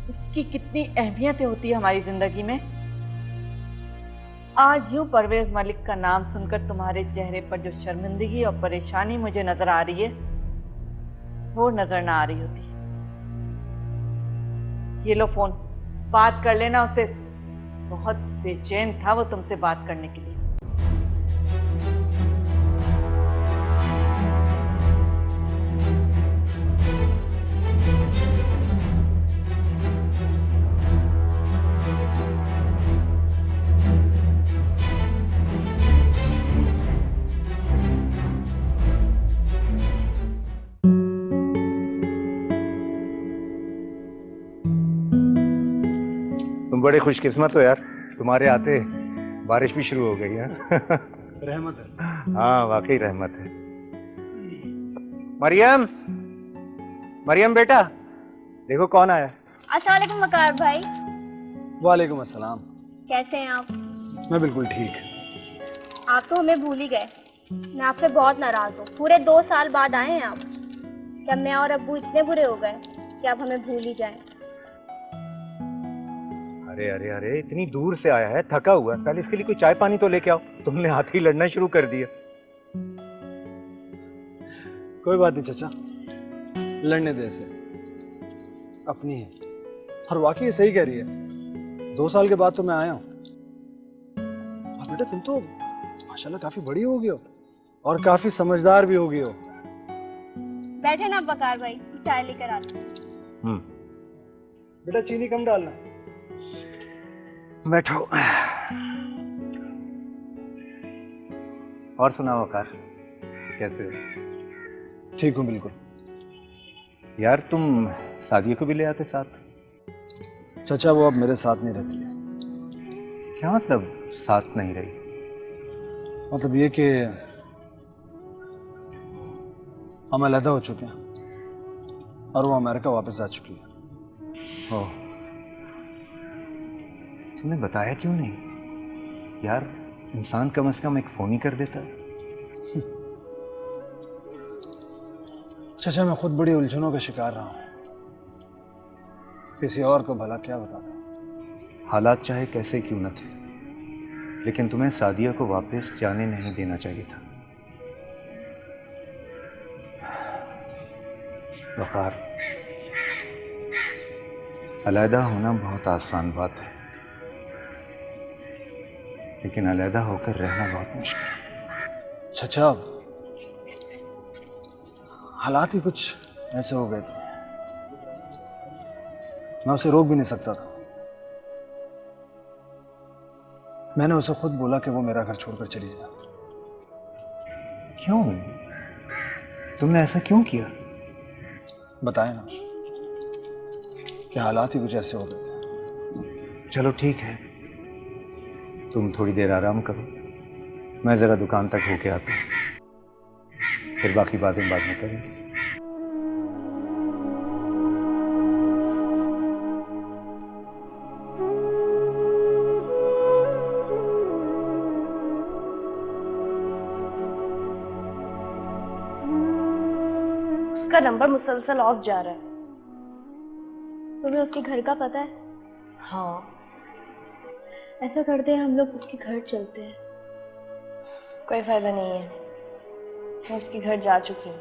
D: उसकी कितनी अहमियत होती है हमारी जिंदगी में। आज यूं परवेज मलिक का नाम सुनकर तुम्हारे चेहरे पर जो शर्मिंदगी और परेशानी मुझे नजर आ रही है, वो नजर ना आ रही होती। ये लो फोन, बात कर लेना उससे। बहुत बेचैन था वो तुमसे बात करने के लिए।
I: तुम बड़े खुशकिस्मत हो यार, तुम्हारे आते बारिश भी शुरू हो गई है।
E: रहमत है।
I: हाँ वाकई रहमत है। मरियम, मरियम बेटा, देखो कौन आया।
J: अस्सलाम वालेकुम वकार भाई।
E: वालेकुम अस्सलाम।
J: कैसे हैं आप?
E: मैं बिल्कुल ठीक।
J: आप तो हमें भूल ही गए। मैं आपसे बहुत नाराज हूँ। पूरे 2 साल बाद आए हैं आप। क्या मैं और अब्बू इतने बुरे हो गए कि आप हमें भूल ही जाएं?
I: अरे अरे अरे, इतनी दूर से आया है, थका हुआ है, कल इसके लिए कोई चाय पानी तो लेके आओ। तुमने हाथ ही लड़ना शुरू कर दिया।
E: कोई बात नहीं चाचा, लड़ने दे इसे, अपनी है। और वाकई सही कह रही है, 2 साल के बाद तो मैं आया हूँ। और बेटा तुम तो माशाल्लाह काफी बड़ी हो गई हो और काफी समझदार भी हो गई हो।
J: बैठे ना वकार भाई, चाय लेकर आते हैं।
E: बेटा चीनी कम डालना।
I: बैठो। और सुनाओ वकार, कैसे हो?
E: ठीक हूँ बिल्कुल।
I: यार तुम सादिया को भी ले आते साथ।
E: चाचा वो अब मेरे साथ नहीं रहती है।
I: क्या मतलब साथ नहीं रही?
E: मतलब ये कि हम अलहदा हो चुके हैं और वो अमेरिका वापस आ चुकी है।
I: ओह, तुमने बताया क्यों नहीं? यार इंसान कम से कम एक फोन ही कर देता।
E: चाचा मैं खुद बड़ी उलझनों का शिकार रहा हूँ, किसी और को भला क्या बताता।
I: हालात चाहे कैसे क्यों न थे, लेकिन तुम्हें सादिया को वापस जाने नहीं देना चाहिए था। वकार, अलहदा होना बहुत आसान बात है, लेकिन अलहदा होकर रहना बहुत मुश्किल है।
E: चाचा हालात ही कुछ ऐसे हो गए थे, मैं उसे रोक भी नहीं सकता था। मैंने उसे खुद बोला कि वो मेरा घर छोड़कर चली जाए।
I: क्यों? तुमने ऐसा क्यों किया?
E: बताया ना कि हालात ही कुछ ऐसे हो गए थे।
I: चलो ठीक है, तुम थोड़ी देर आराम करो, मैं जरा दुकान तक होके आता हूँ, फिर बाकी बातें बाद में करेंगे।
A: उसका नंबर मुसलसल ऑफ जा रहा है।
J: तुम्हें उसके घर का पता है?
A: हाँ,
J: ऐसा करते हैं हम लोग उसके घर चलते हैं।
A: कोई फायदा नहीं है, मैं उसके घर जा चुकी हूँ,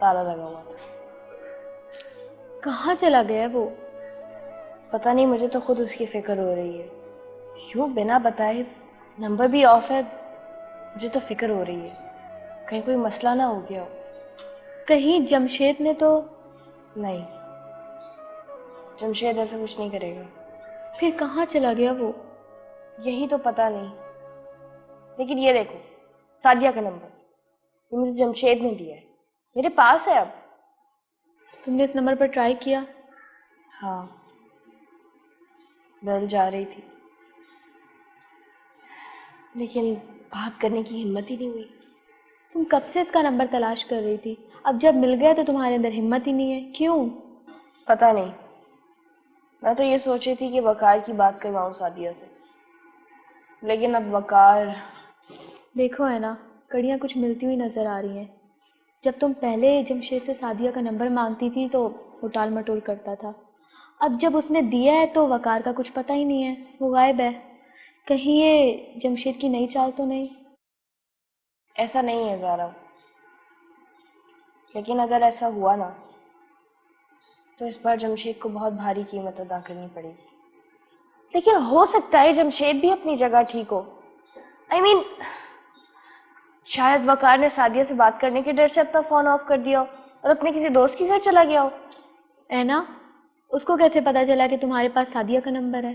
A: ताला लगा हुआ था।
J: कहाँ चला गया वो?
A: पता नहीं, मुझे तो खुद उसकी फिक्र हो रही है। क्यों बिना बताए, नंबर भी ऑफ है, मुझे तो फिक्र हो रही है कहीं कोई मसला ना हो गया हो।
J: कहीं जमशेद ने तो?
A: नहीं, जमशेद ऐसा कुछ नहीं करेगा।
J: फिर कहाँ चला गया वो?
A: यही तो पता नहीं। लेकिन ये देखो, सादिया का नंबर, ये मुझे जमशेद ने दिया है, मेरे पास है अब।
J: तुमने इस नंबर पर ट्राई किया?
A: हाँ, बेल जा रही थी, लेकिन बात करने की हिम्मत ही नहीं हुई।
J: तुम कब से इसका नंबर तलाश कर रही थी, अब जब मिल गया तो तुम्हारे अंदर हिम्मत ही नहीं है, क्यों?
A: पता नहीं, मैं तो ये सोच रही थी कि वकार की बात करवाऊं सादिया से, लेकिन अब वकार।
J: देखो है ना, कड़ियाँ कुछ मिलती हुई नजर आ रही हैं। जब तुम पहले जमशेद से सादिया का नंबर मांगती थी तो वो टाल मटोल करता था, अब जब उसने दिया है तो वकार का कुछ पता ही नहीं है, वो गायब है। कहीं ये जमशेद की नई चाल तो नहीं?
A: ऐसा नहीं है ज़ारा, लेकिन अगर ऐसा हुआ ना तो इस बार जमशेद को बहुत भारी कीमत अदा करनी पड़ेगी। लेकिन हो सकता है जमशेद भी अपनी जगह ठीक हो। I mean, शायद वकार ने सादिया से बात करने के डर से अपना फोन ऑफ कर दिया हो और अपने किसी दोस्त के घर चला गया हो।
J: है ना, उसको कैसे पता चला कि तुम्हारे पास सादिया का नंबर है?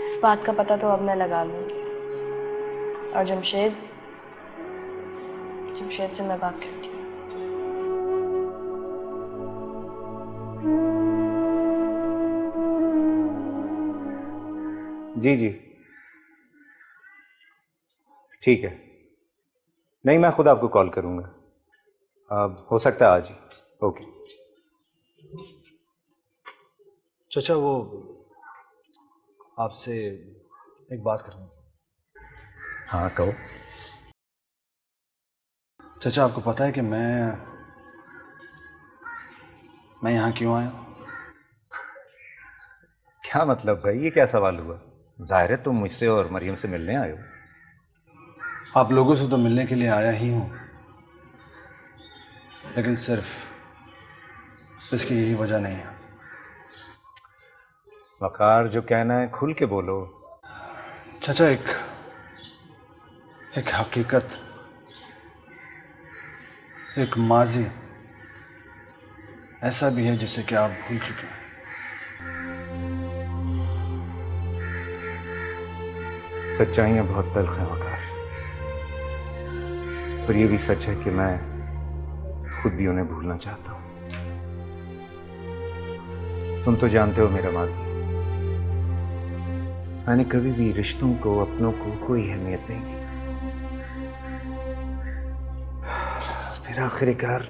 A: इस बात का पता तो अब मैं लगा लूंगी। और जमशेद से मैं बात करती हूँ।
I: जी जी ठीक है, नहीं मैं खुद आपको कॉल करूंगा, अब हो सकता है आज ही। ओके।
E: चाचा वो आपसे एक बात करनी थी।
I: हाँ कहो।
E: चाचा आपको पता है कि मैं यहाँ क्यों आया?
I: क्या मतलब भाई, ये क्या सवाल हुआ? जाहिर है तुम मुझसे और मरियम से मिलने आए हो।
E: आप लोगों से तो मिलने के लिए आया ही हूँ, लेकिन सिर्फ इसकी यही वजह नहीं है।
I: वकार, जो कहना है खुल के बोलो।
E: चाचा, एक हकीकत, एक माजी ऐसा भी है जिसे कि आप भूल चुके हैं।
I: सच्चाइयां बहुत तल्ख हैं वकार, पर यह भी सच है कि मैं खुद भी उन्हें भूलना चाहता हूं। तुम तो जानते हो मेरा माजी, मैंने कभी भी रिश्तों को, अपनों को कोई अहमियत नहीं दी। फिर आखिरकार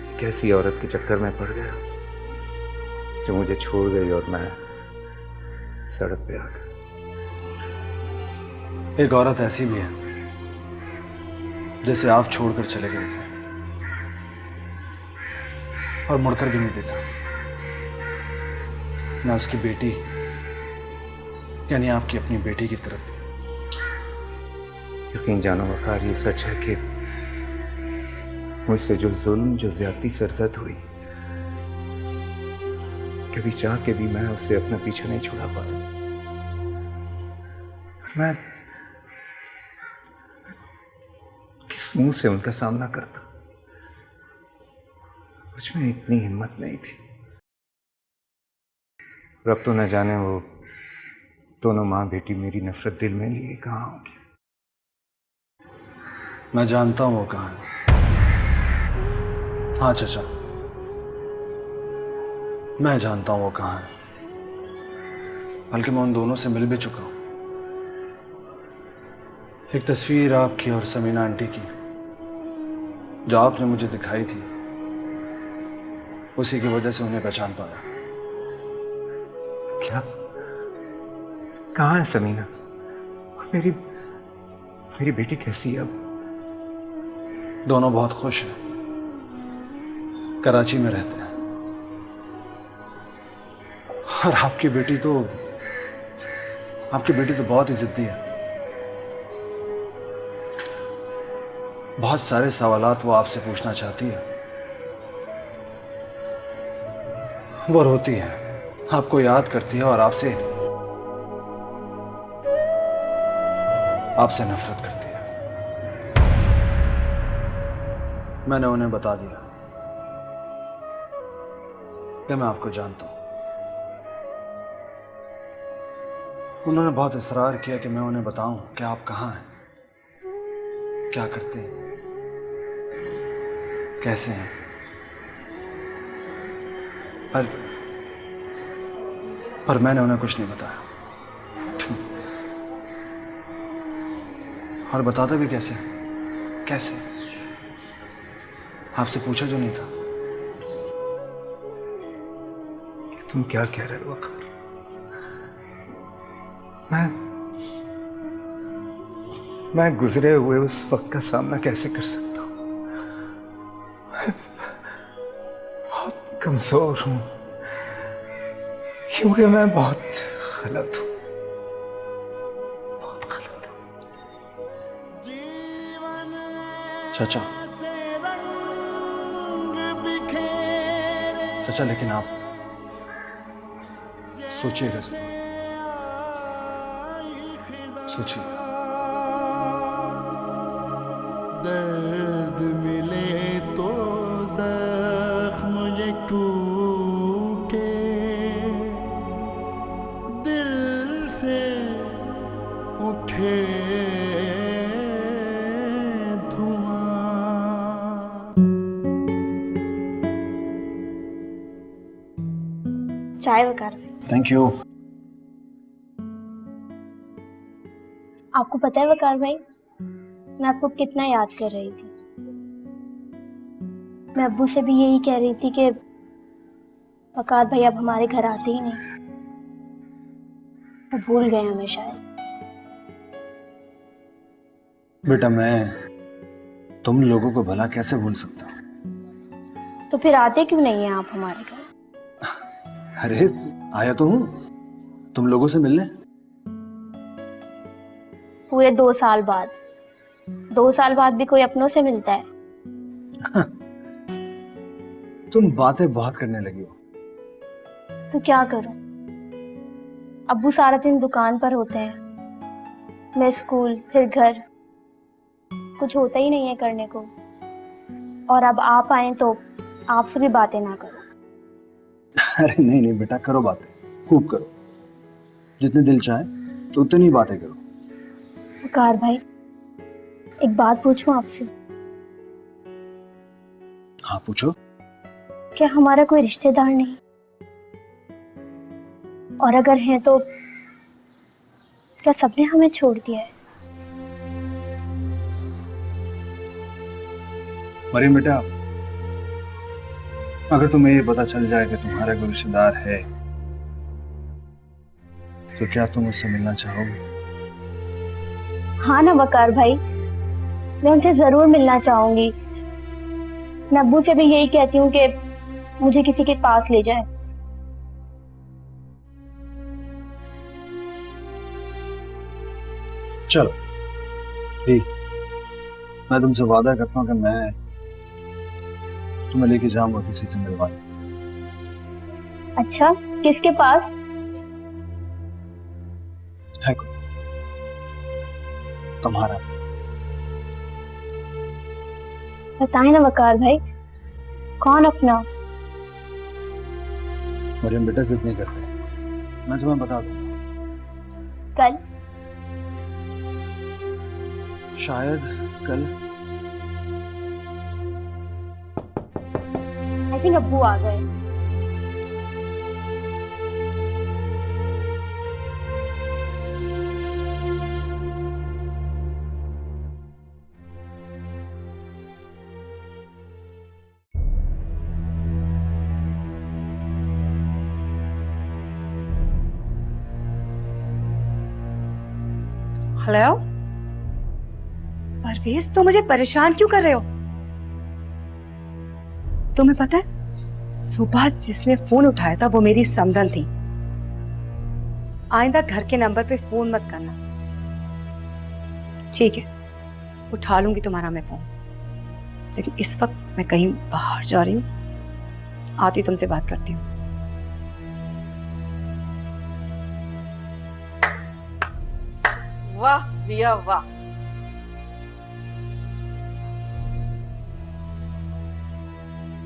I: एक ऐसी औरत के चक्कर में पड़ गया जो मुझे छोड़ गई और मैं सड़क पे आ गया।
E: एक औरत ऐसी भी है जिसे आप छोड़कर चले गए थे और मुड़कर भी नहीं देखा, ना उसकी बेटी यानी आपकी अपनी बेटी की तरफ।
I: यकीन जानो वकार, ये सच है कि मुझसे जो जुल्म, जो ज्यादती सरजद हुई, कभी चाह के भी मैं उससे अपना पीछा नहीं छुड़ा पाया। मैं किस मुंह से उनका सामना करता? मुझ में इतनी हिम्मत नहीं थी। और अब तो न जाने वो दोनों माँ बेटी मेरी नफरत दिल में लिए कहाँ होंगी।
E: मैं जानता हूं वो कहाँ है। हाँ चाचा, मैं जानता हूं वो कहाँ है, बल्कि मैं उन दोनों से मिल भी चुका हूं। एक तस्वीर आपकी और समीना आंटी की जो आपने मुझे दिखाई थी, उसी की वजह से उन्हें पहचान पाया।
I: क्या? कहाँ है समीना? और मेरी बेटी कैसी है अब?
E: दोनों बहुत खुश हैं, कराची में रहते हैं। और आपकी बेटी तो बहुत ही जिद्दी है। बहुत सारे सवालात वो आपसे पूछना चाहती है। वो रोती है, आपको याद करती है और आपसे नफरत करती है। मैंने उन्हें बता दिया कि मैं आपको जानता हूं। उन्होंने बहुत इसरार किया कि मैं उन्हें बताऊं कि आप कहां हैं, क्या करते हैं, कैसे हैं। पर मैंने उन्हें कुछ नहीं बताया। और बताता भी कैसे आपसे पूछा जो नहीं था।
I: तुम क्या कह रहे हो वकार? मैं गुजरे हुए उस वक्त का सामना कैसे कर सकता हूं? मैं बहुत कमजोर हूं, क्योंकि मैं बहुत गलत हूं, बहुत गलत हूं।
E: चाचा, लेकिन आप सोचिएगा, सोचिए।
H: दर्द मिले तो जख्म ये टूटे, दिल से उठे
A: चाय वकार।
E: Thank you.
J: आपको पता है वकार भाई, मैं आपको कितना याद कर रही थी। मैं अब्बू से भी यही कह रही थी कि वकार भाई अब हमारे घर आते ही नहीं, वो भूल गए हमें शायद।
E: बेटा, मैं तुम लोगों को भला कैसे भूल सकता हूँ?
J: तो फिर आते क्यों नहीं हैं आप हमारे घर?
E: अरे आया तो हूँ तुम लोगों से मिलने।
J: पूरे 2 साल बाद, 2 साल बाद भी कोई अपनों से मिलता है?
E: तुम बातें बहुत करने लगी हो।
J: तो क्या करूं? अब्बू सारा दिन दुकान पर होते हैं, मैं स्कूल फिर घर, कुछ होता ही नहीं है करने को। और अब आप आए तो आपसे भी बातें ना करो।
E: अरे नहीं नहीं बेटा, करो बातें, खूब करो, जितने दिल चाहे तो उतनी बातें करो।
J: वकार भाई, एक बात पूछूं आपसे?
E: हाँ पूछो।
J: क्या हमारा कोई रिश्तेदार नहीं? और अगर है तो क्या सबने हमें छोड़ दिया है?
E: मरियम बेटा, अगर तुम्हें ये पता चल जाए कि तुम्हारा कोई रिश्तेदार है तो क्या तुम उससे मिलना चाहोगे?
J: हाँ ना वकार भाई, मैं उनसे जरूर मिलना चाहूंगी। मैं अब्बू से भी यही कहती हूँ कि मुझे किसी के पास ले जाए।
E: चलो ठीक, मैं तुमसे वादा करता हूँ कि मैं तुम्हें लेके जाऊंगा किसी से मिलवाने।
J: अच्छा, किसके पास?
E: है कोई तुम्हारा?
J: बताए ना वकार भाई, कौन अपना?
E: मरियम बेटा जिद नहीं करते, मैं तुम्हें बता दूंगा।
J: कल?
E: शायद कल।
J: आई थिंक अब्बू आ गए।
C: हेलो परवेज, तो मुझे परेशान क्यों कर रहे हो? तुम्हें पता है सुबह जिसने फोन उठाया था वो मेरी समधन थी। आइंदा घर के नंबर पे फोन मत करना। ठीक है, उठा लूंगी तुम्हारा मैं फोन, लेकिन इस वक्त मैं कहीं बाहर जा रही हूँ, आती तुमसे बात करती हूँ।
D: वाह भैया वाह,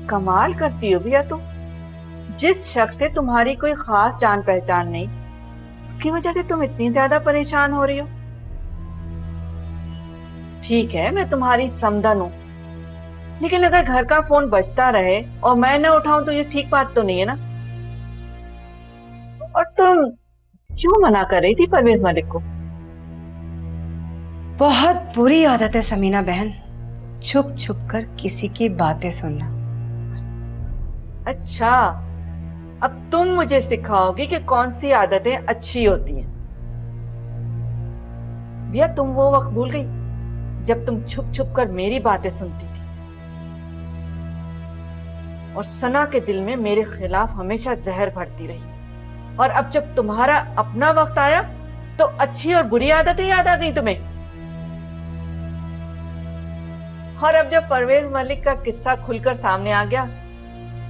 D: कमाल करती हो भैया तुम। जिस शख्स से तुम्हारी कोई खास जान पहचान नहीं, उसकी वजह से तुम इतनी ज्यादा परेशान हो रही हो। ठीक है, मैं तुम्हारी समधन हूं, लेकिन अगर घर का फोन बजता रहे और मैं न उठाऊं तो ये ठीक बात तो नहीं है ना। और तुम क्यों मना कर रही थी परवेज मलिक को?
C: बहुत बुरी आदत है समीना बहन, छुप छुप कर किसी की बातें सुनना।
D: अच्छा, अब तुम मुझे सिखाओगी कि कौन सी आदतें अच्छी होती हैं। भैया तुम वो वक्त भूल गई जब तुम छुप छुप कर मेरी बातें सुनती थी और सना के दिल में मेरे खिलाफ हमेशा जहर भरती रही। और अब जब तुम्हारा अपना वक्त आया तो अच्छी और बुरी आदतें याद आ गई तुम्हें। और अब जब परवेज मलिक का किस्सा खुलकर सामने आ गया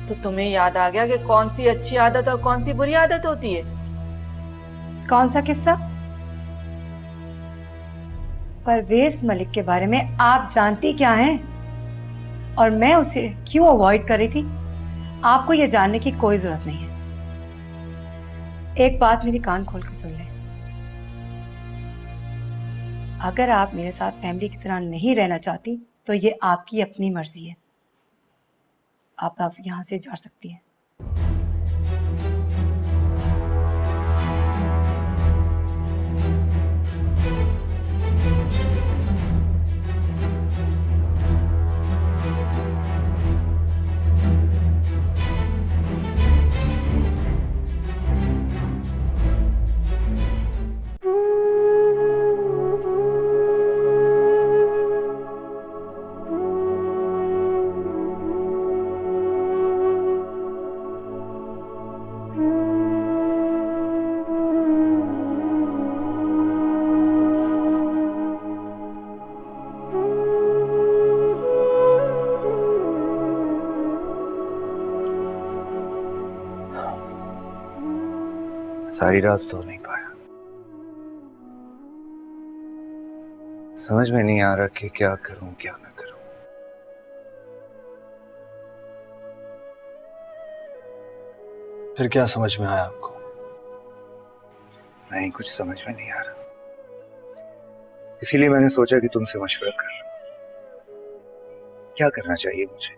D: तो तुम्हें याद आ गया कि कौन सी अच्छी आदत और कौन सी बुरी आदत होती है।
C: कौन सा किस्सा? परवेज मलिक के बारे में आप जानती क्या हैं? और मैं उसे क्यों अवॉइड कर रही थी, आपको यह जानने की कोई जरूरत नहीं है। एक बात मेरी कान खोल के सुन ले, अगर आप मेरे साथ फैमिली की तरह नहीं रहना चाहती तो ये आपकी अपनी मर्जी है। आप यहां से जा सकती हैं।
I: सारी रात सो नहीं पाया। समझ में नहीं आ रहा कि क्या करूं क्या ना करूं।
E: फिर क्या समझ में आया आपको?
I: नहीं, कुछ समझ में नहीं आ रहा। इसीलिए मैंने सोचा कि तुमसे मशवरा कर लूं। क्या करना चाहिए मुझे?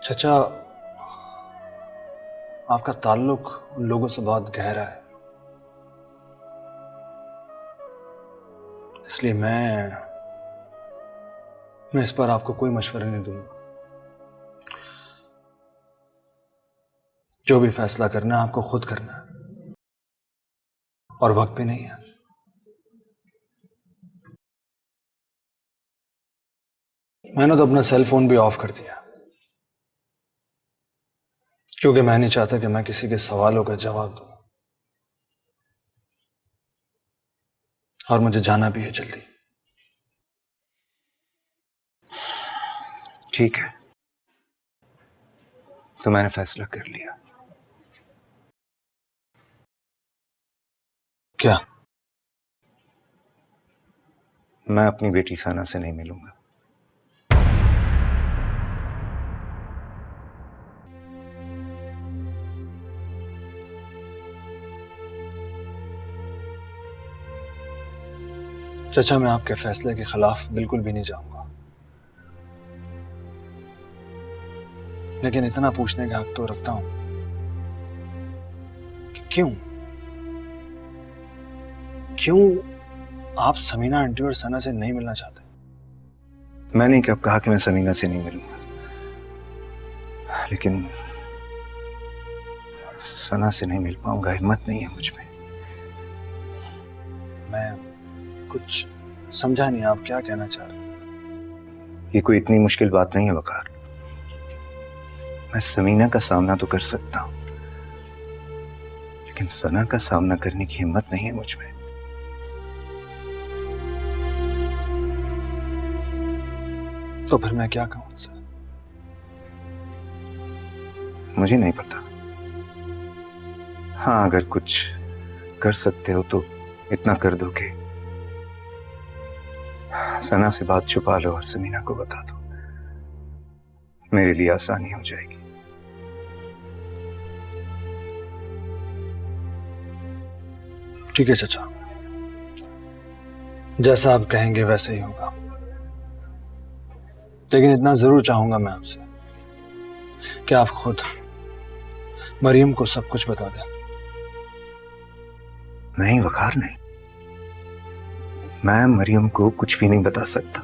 E: चचा, आपका ताल्लुक उन लोगों से बहुत गहरा है, इसलिए मैं इस पर आपको कोई मशवरा नहीं दूंगा। जो भी फैसला करना है आपको खुद करना है, और वक्त भी नहीं है। मैंने तो अपना सेल फोन भी ऑफ कर दिया, क्योंकि मैं नहीं चाहता कि मैं किसी के सवालों का जवाब दूं। और मुझे जाना भी है जल्दी।
I: ठीक है, तो मैंने फैसला कर लिया।
E: क्या?
I: मैं अपनी बेटी सना से नहीं मिलूंगा।
E: चचा, मैं आपके फैसले के खिलाफ बिल्कुल भी नहीं जाऊंगा, लेकिन इतना पूछने का हक तो रखता हूं कि क्यों आप समीना आंटी और सना से नहीं मिलना चाहते?
I: मैंने कब कहा कि मैं समीना से नहीं मिलूंगा, लेकिन सना से नहीं मिल पाऊंगा, हिम्मत नहीं है मुझ में।
E: मैं कुछ समझा नहीं, आप क्या कहना चाह रहे हैं?
I: ये कोई इतनी मुश्किल बात नहीं है वकार। मैं समीना का सामना तो कर सकता हूं, लेकिन सना का सामना करने की हिम्मत नहीं है मुझ में।
E: तो फिर मैं क्या कहूं उनसे?
I: मुझे नहीं पता। हाँ, अगर कुछ कर सकते हो तो इतना कर दो कि सना से बात छुपा लो और समीना को बता दो। मेरे लिए आसानी हो जाएगी।
E: ठीक है चचा, जैसा आप कहेंगे वैसे ही होगा, लेकिन इतना जरूर चाहूंगा मैं आपसे कि आप खुद मरियम को सब कुछ बता दें।
I: नहीं वकार, नहीं, मैं मरियम को कुछ भी नहीं बता सकता।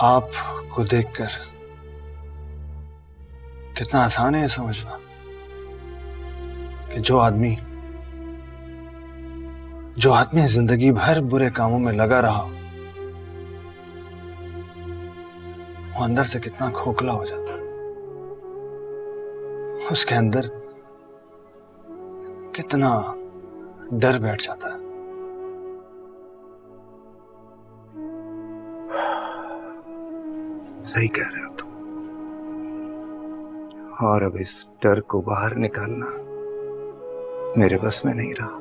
E: आपको देखकर कितना आसान है ये समझना कि जो आदमी जिंदगी भर बुरे कामों में लगा रहा, वो अंदर से कितना खोखला हो जाता है। उसके अंदर कितना डर बैठ जाता है।
I: सही कह रहे हो तुम। और अब इस डर को बाहर निकालना मेरे बस में नहीं रहा।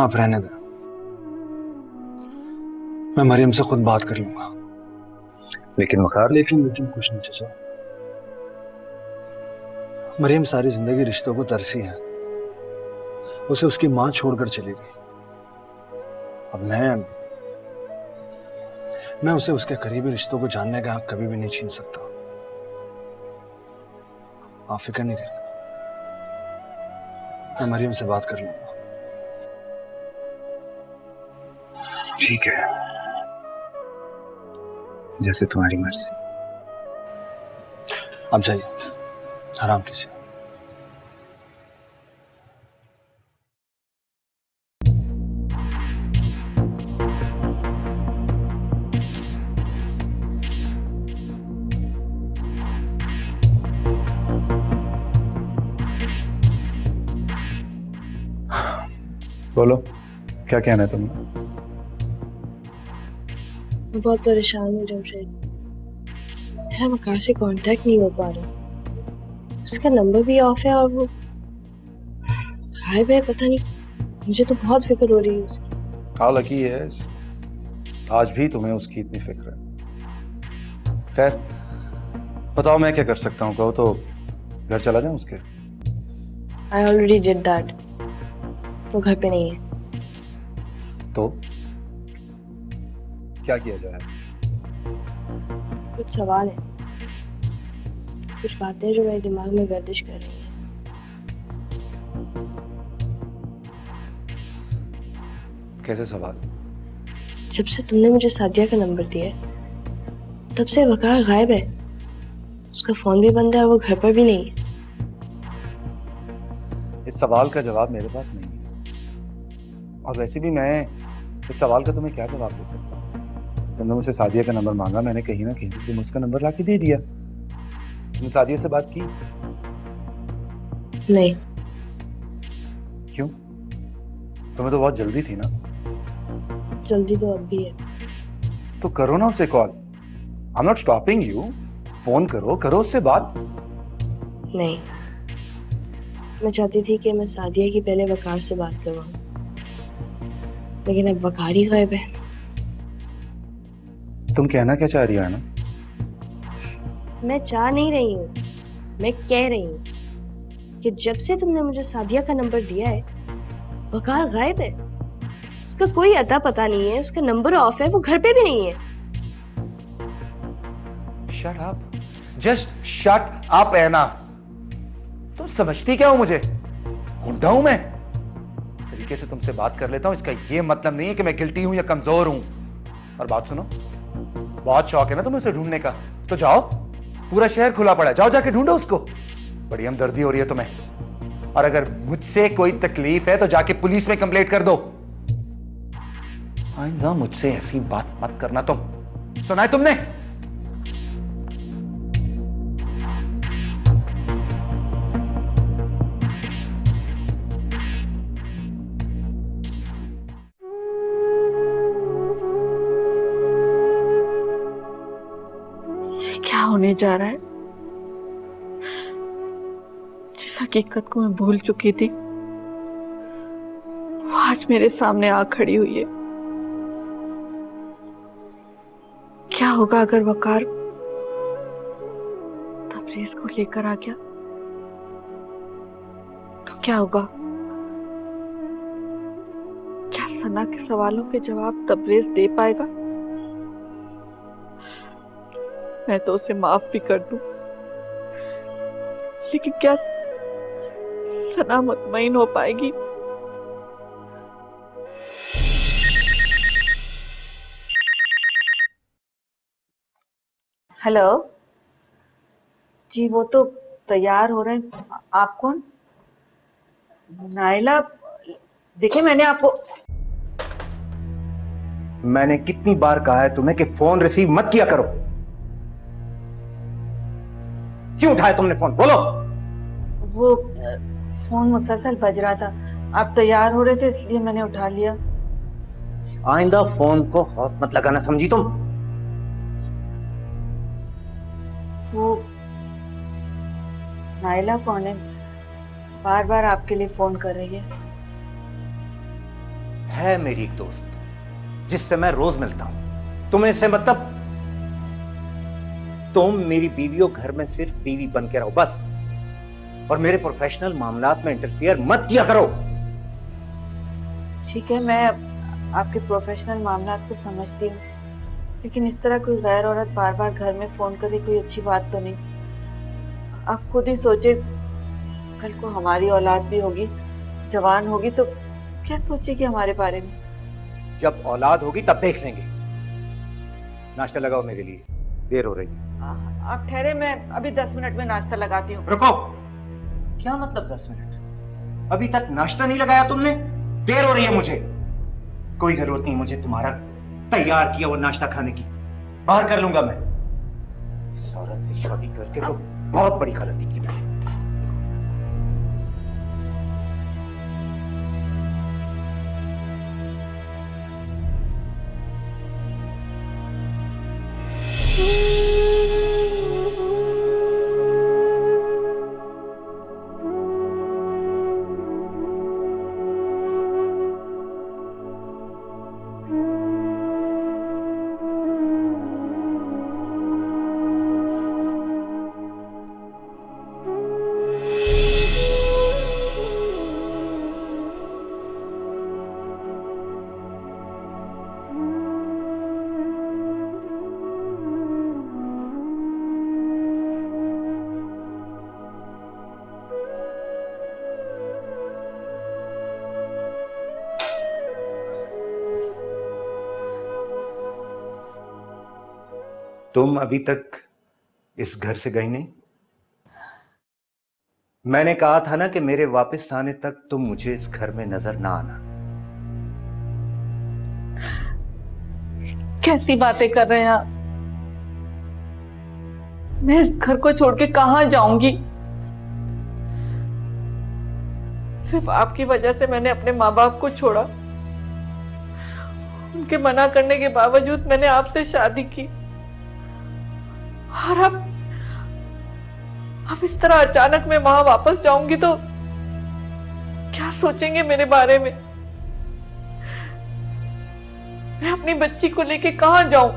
E: आप रहने दें, मैं मरियम से खुद बात कर लूंगा।
I: लेकिन वकार,
E: लेकिन कुछ नहीं चचा। मरियम सारी जिंदगी रिश्तों को तरसी है, उसे उसकी मां छोड़कर चली गई। अब मैं उसे उसके करीबी रिश्तों को जानने का हक कभी भी नहीं छीन सकता। आप फिक्र नहीं करें, मैं मरियम से बात कर लूंगा।
I: ठीक है, जैसे तुम्हारी मर्जी।
E: आप जाइए, आराम कीजिए।
B: बोलो, क्या कहना है तुम्हें?
A: मैं बहुत परेशान हूँ जमशेद। मेरा वकार से कांटेक्ट नहीं हो पा रहा। उसका नंबर भी ऑफ है और वो गायब है। पता नहीं, मुझे तो बहुत फिक्र हो रही है उसकी।
B: How lucky he is. आज भी तुम्हें उसकी इतनी फिक्र है। खैर, बताओ मैं क्या कर सकता हूँ? कहो तो घर चला जाऊँ उसके।
A: I already did that. वो घर पे नहीं है।
B: तो क्या किया जाए?
A: कुछ सवाल है, कुछ बातें जो मेरे दिमाग में गर्दिश कर रही हैं।
B: कैसे सवाल?
A: जब से तुमने मुझे सादिया का नंबर दिया है, तब से वकार गायब है। उसका फोन भी बंद है और वो घर पर भी नहीं है।
B: इस सवाल का जवाब मेरे पास नहीं है, और वैसे भी मैं इस सवाल का तुम्हें क्या जवाब दे सकता हूँ? तुमने मुझसे सादिया का नंबर मांगा, मैंने कहीं ना कहीं से तुम उसका नंबर लाके दे दिया। तुमने सादिया से बात की?
A: नहीं।
B: क्यों? तुम्हें तो बहुत जल्दी थी ना।
A: जल्दी तो अब भी है।
B: तो करो ना उसे call. I am not stopping you. Phone करो, करो उससे बात।
A: नहीं, मैं चाहती थी कि मैं सादिया की पहले वकार से बात करवाऊं, लेकिन अब वकार ही गायब है।
B: तुम कहना क्या चाह रही हो ना?
A: मैं चाह नहीं रही हूँ, मैं कह रही हूँ कि जब से तुमने मुझे सादिया का नंबर दिया है, वकार गायब है। उसका कोई अता पता नहीं है, उसका नंबर ऑफ है, वो घर पे भी नहीं है।
B: Shut up, just shut up Aina. तुम समझती क्या हो मुझे? गुंडा हूं मैं? तरीके से तुमसे बात कर लेता हूं, इसका ये मतलब नहीं है कि मैं गिल्टी हूं या कमजोर हूं। और बात सुनो, बहुत शौक है ना तुम्हें उसे ढूंढने का, तो जाओ, पूरा शहर खुला पड़ा है, जाओ जाके ढूंढो उसको। बड़ी हमदर्दी हो रही है तुम्हें, और अगर मुझसे कोई तकलीफ है तो जाके पुलिस में कंप्लेंट कर दो। आइंदा मुझसे ऐसी बात मत करना। तुम सुना है तुमने?
D: क्या होने जा रहा है? जिस हकीकत को मैं भूल चुकी थी, वो आज मेरे सामने आ खड़ी हुई है। क्या होगा अगर वकार तबरेज को लेकर आ गया? तो क्या होगा? क्या सना के सवालों के जवाब तबरेज दे पाएगा? मैं तो उसे माफ भी कर दूं, लेकिन क्या सना मुतमईन हो पाएगी? हेलो जी, वो तो तैयार हो रहे हैं। आप कौन? नाइला, देखिए मैंने आपको।
I: मैंने कितनी बार कहा है तुम्हें कि फोन रिसीव मत किया करो? क्यों उठाया तुमने फोन? बोलो।
D: वो फोन मुसलसल बज रहा था, आप तैयार हो रहे थे इसलिए मैंने उठा लिया।
I: आइंदा फोन को हाथ मत लगाना, समझी तुम?
D: वो नाइला कौन है? बार बार आपके लिए फोन कर रही
I: है मेरी एक दोस्त जिससे मैं रोज मिलता हूं। तुम्हें इससे मतलब? तुम मेरी बीवी और घर में सिर्फ बीवी बन के रहो बस, और मेरे प्रोफेशनल मामलात में इंटरफियर मत किया करो।
D: ठीक है, मैं आपके प्रोफेशनल मामलात को समझती हूँ, लेकिन इस तरह कोई गैर औरत बार बार घर में फोन करे कोई अच्छी बात तो नहीं। आप खुद ही सोचे, कल को हमारी औलाद भी होगी, जवान होगी, तो क्या सोचेगी हमारे बारे में?
I: जब औलाद होगी तब देख लेंगे। नाश्ता लगाओ मेरे लिए, देर हो रही है।
D: आप ठहरे, मैं अभी 10 मिनट में नाश्ता लगाती हूँ।
I: रुको। क्या मतलब 10 मिनट? अभी तक नाश्ता नहीं लगाया तुमने? देर हो रही है मुझे। कोई जरूरत नहीं मुझे तुम्हारा तैयार किया हुआ नाश्ता खाने की, बाहर कर लूंगा मैं। इस औरत से शादी करके तो बहुत बड़ी गलती की मैंने। तुम अभी तक इस घर से गई नहीं? मैंने कहा था ना कि मेरे वापस आने तक तुम मुझे इस घर में नजर ना आना।
D: कैसी बातें कर रहे हैं आप? मैं इस घर को छोड़ के कहां जाऊंगी? सिर्फ आपकी वजह से मैंने अपने माँ बाप को छोड़ा। उनके मना करने के बावजूद मैंने आपसे शादी की, और अब इस तरह अचानक मैं वहां वापस जाऊंगी तो क्या सोचेंगे मेरे बारे में? मैं अपनी बच्ची को लेके कहां जाऊं?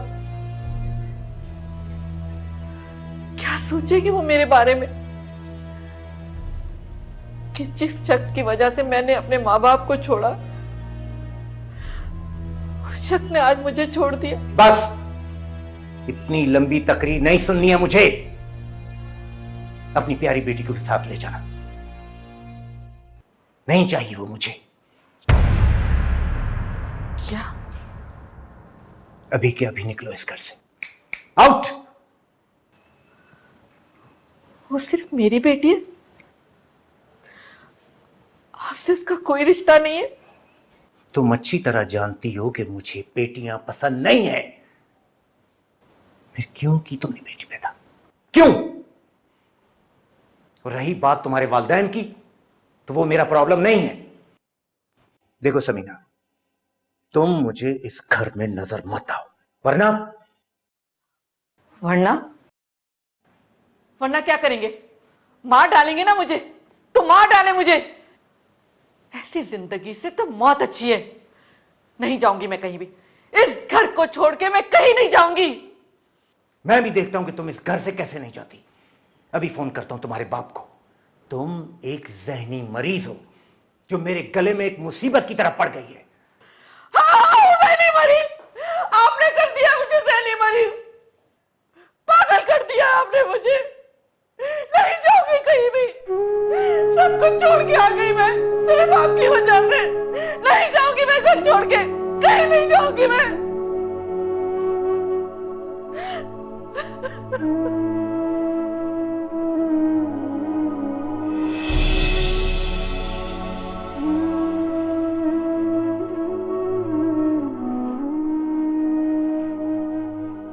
D: क्या सोचेंगे वो मेरे बारे में कि जिस शख्स की वजह से मैंने अपने माँ बाप को छोड़ा, उस शख्स ने आज मुझे छोड़ दिया।
I: बस, इतनी लंबी तकरीर नहीं सुननी है मुझे। अपनी प्यारी बेटी को भी साथ ले जाना। नहीं चाहिए वो मुझे।
D: क्या?
I: अभी के अभी निकलो इस घर से। आउट।
D: वो सिर्फ मेरी बेटी है, आपसे उसका कोई रिश्ता नहीं है?
I: तुम अच्छी तरह जानती हो कि मुझे बेटियां पसंद नहीं है। फिर क्यों की तुमने बेटी पैदा? क्यों? और रही बात तुम्हारे वालिदैन की, तो वो मेरा प्रॉब्लम नहीं है। देखो समीना, तुम मुझे इस घर में नजर मत आओ, वरना
D: वरना क्या करेंगे? मार डालेंगे ना मुझे? तो मार डाले मुझे। ऐसी जिंदगी से तो मौत अच्छी है। नहीं जाऊंगी मैं कहीं भी। इस घर को छोड़ के मैं कहीं नहीं जाऊंगी।
I: मैं भी देखता हूं कि तुम इस घर से कैसे नहीं जाती। अभी फोन करता हूं तुम्हारे बाप को। तुम एक जहनी मरीज हो जो मेरे गले में एक मुसीबत की तरह पड़ गई है।
D: हाँ, जहनी मरीज। आपने कर दिया मुझे जहनी मरीज। पागल कर दिया आपने मुझे। नहीं जाऊंगी कहीं भी। सब कुछ छोड़ के आ गई मैं, सिर्फ आपकी वजह से। नहीं जाऊंगी मैं घर छोड़ के, कहीं नहीं जाऊंगी मैं।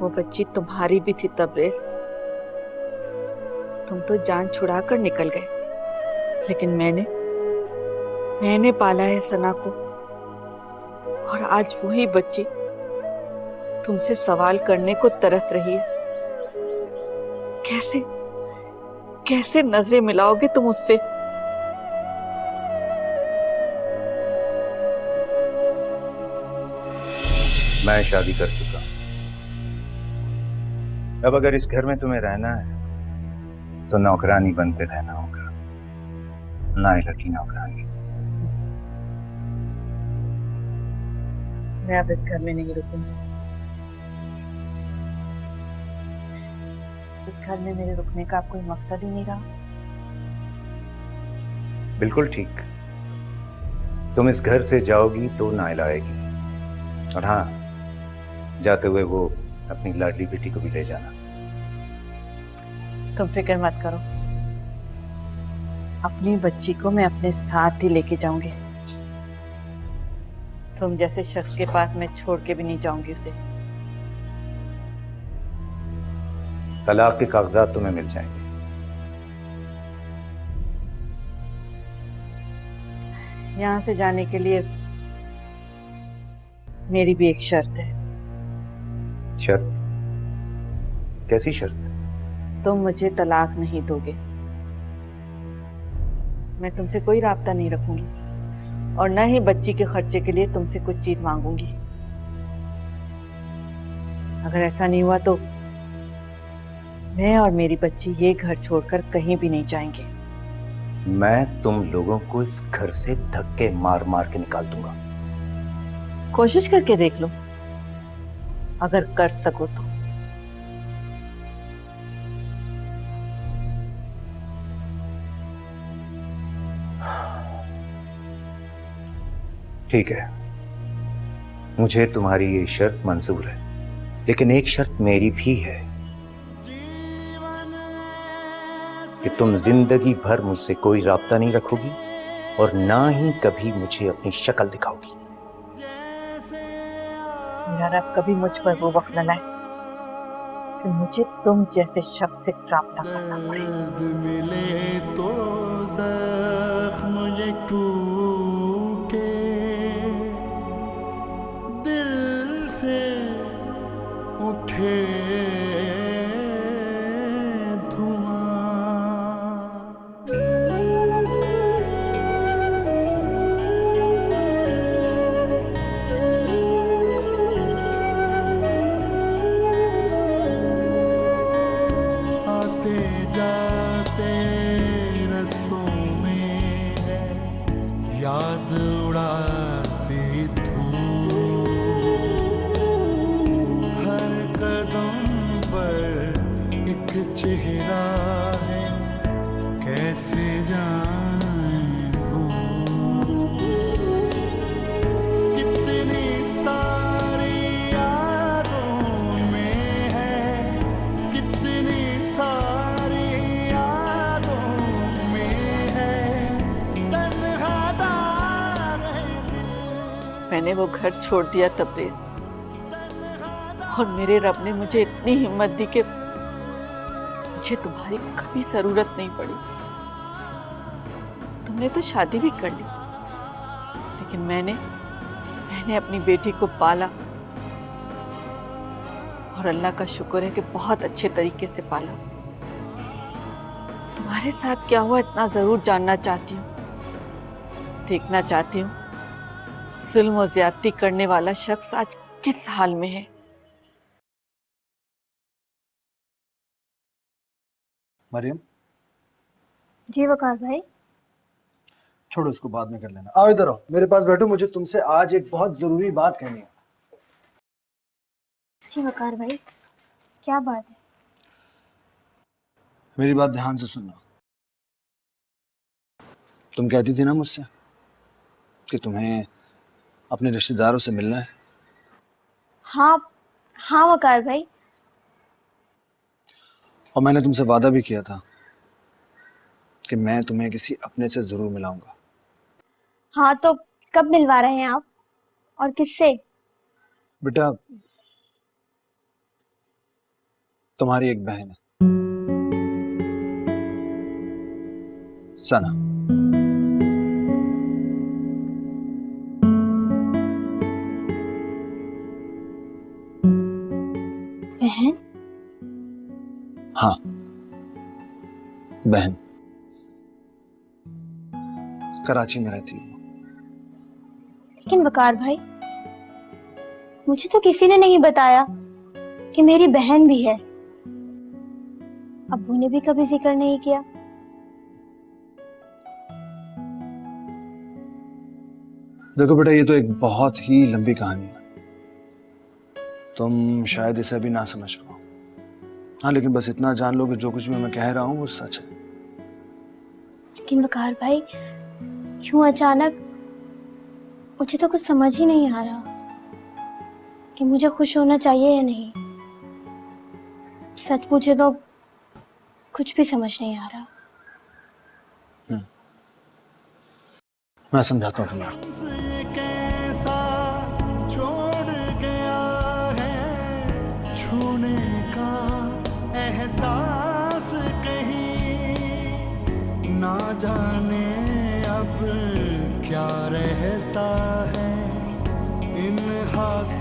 D: वो बच्ची तुम्हारी भी थी तबरेज। तुम तो जान छुड़ा कर निकल गए, लेकिन मैंने पाला है सना को। और आज वही बच्ची तुमसे सवाल करने को तरस रही है। कैसे नजरें मिलाओगे तुम उससे?
I: मैं शादी कर चुका हूं। अब अगर इस घर में तुम्हें रहना है तो नौकरानी बनते रहना होगा, नायला की नौकरानी।
D: मैं अब इस घर में नहीं रुकूंगी। इस घर में मेरे रुकने का कोई मकसद ही नहीं रहा।
I: बिल्कुल ठीक। तुम इस घर से जाओगी तो नायला आएगी, और हाँ, जाते हुए वो अपनी लाडली बेटी को भी ले जाना।
D: तुम फिक्र मत करो, अपनी बच्ची को मैं अपने साथ ही लेके जाऊंगी। तुम जैसे शख्स के पास मैं छोड़ के भी नहीं जाऊंगी उसे।
I: तलाक के कागजात तुम्हें मिल जाएंगे।
D: यहां से जाने के लिए मेरी भी एक शर्त है।
I: शर्त? कैसी शर्त?
D: तुम मुझे तलाक नहीं दोगे। मैं तुमसे कोई राब्ता नहीं रखूंगी, और न ही बच्ची के खर्चे के लिए तुमसे कुछ चीज मांगूंगी। अगर ऐसा नहीं हुआ तो मैं और मेरी बच्ची ये घर छोड़कर कहीं भी नहीं जाएंगे।
I: मैं तुम लोगों को इस घर से धक्के मार मार के निकाल दूंगा।
D: कोशिश करके देख लो, अगर कर सको तो।
I: ठीक है, मुझे तुम्हारी ये शर्त मंजूर है, लेकिन एक शर्त मेरी भी है। कि तुम जिंदगी भर मुझसे कोई राब्ता नहीं रखोगी और ना ही कभी मुझे अपनी शक्ल दिखाओगी।
D: मेरा रब कभी मुझ पर वो वक्त न लाए कि मुझे तुम जैसे शख्स से राब्ता करना पड़े।
H: दर्द मिले तो जख्म ये टूटे, दिल से उठे याद उड़ाती धूप, हर कदम पर एक चेहरा है, कैसे जाएं भूल। कितनी सारी यादों में है, कितनी सारी यादों में है,
D: मैंने वो घर छोड़ दिया तबरेज, और मेरे रब ने मुझे इतनी हिम्मत दी कि मुझे तुम्हारी कभी जरूरत नहीं पड़ी। तुमने तो शादी भी कर ली, लेकिन मैंने अपनी बेटी को पाला, और अल्लाह का शुक्र है कि बहुत अच्छे तरीके से पाला। तुम्हारे साथ क्या हुआ इतना जरूर जानना चाहती हूँ, देखना चाहती हूँ जुल्म और ज्यादती करने वाला शख्स आज किस हाल में है।
E: मरियम,
J: जी वकार भाई।
E: छोड़ो इसको, बाद में कर लेना। आओ इधर आओ, मेरे पास बैठो, मुझे तुमसे आज एक बहुत जरूरी बात कहनी है।
J: जी वकार भाई, क्या बात है?
E: मेरी बात ध्यान से सुनना। तुम कहती थी ना मुझसे कि तुम्हें अपने रिश्तेदारों से मिलना है।
J: हाँ हाँ वकार भाई।
E: और मैंने तुमसे वादा भी किया था कि मैं तुम्हें किसी अपने से जरूर मिलाऊंगा।
J: हाँ तो कब मिलवा रहे हैं आप, और किससे?
E: बेटा, तुम्हारी एक बहन है, सना।
J: बहन?
E: हाँ, बहन। कराची में रहती है।
J: लेकिन वकार भाई, मुझे तो किसी ने नहीं बताया कि मेरी बहन भी है। अब्बू ने भी कभी जिक्र नहीं किया।
E: देखो बेटा, ये तो एक बहुत ही लंबी कहानी है, तुम शायद इसे भी ना समझ पाओ। हाँ, लेकिन बस इतना जान लो कि जो कुछ भी मैं कह रहा हूँ वो सच है।
J: लेकिन वकार भाई, क्यों अचानक? मुझे तो कुछ समझ ही नहीं आ रहा कि मुझे खुश होना चाहिए या नहीं। सच पूछे तो कुछ भी समझ नहीं आ रहा।
E: मैं समझाता हूँ तुम्हें।
H: कैसा छोड़ गया है छूने का एहसास, कहीं ना जाने अब क्या रहता है इन हाथ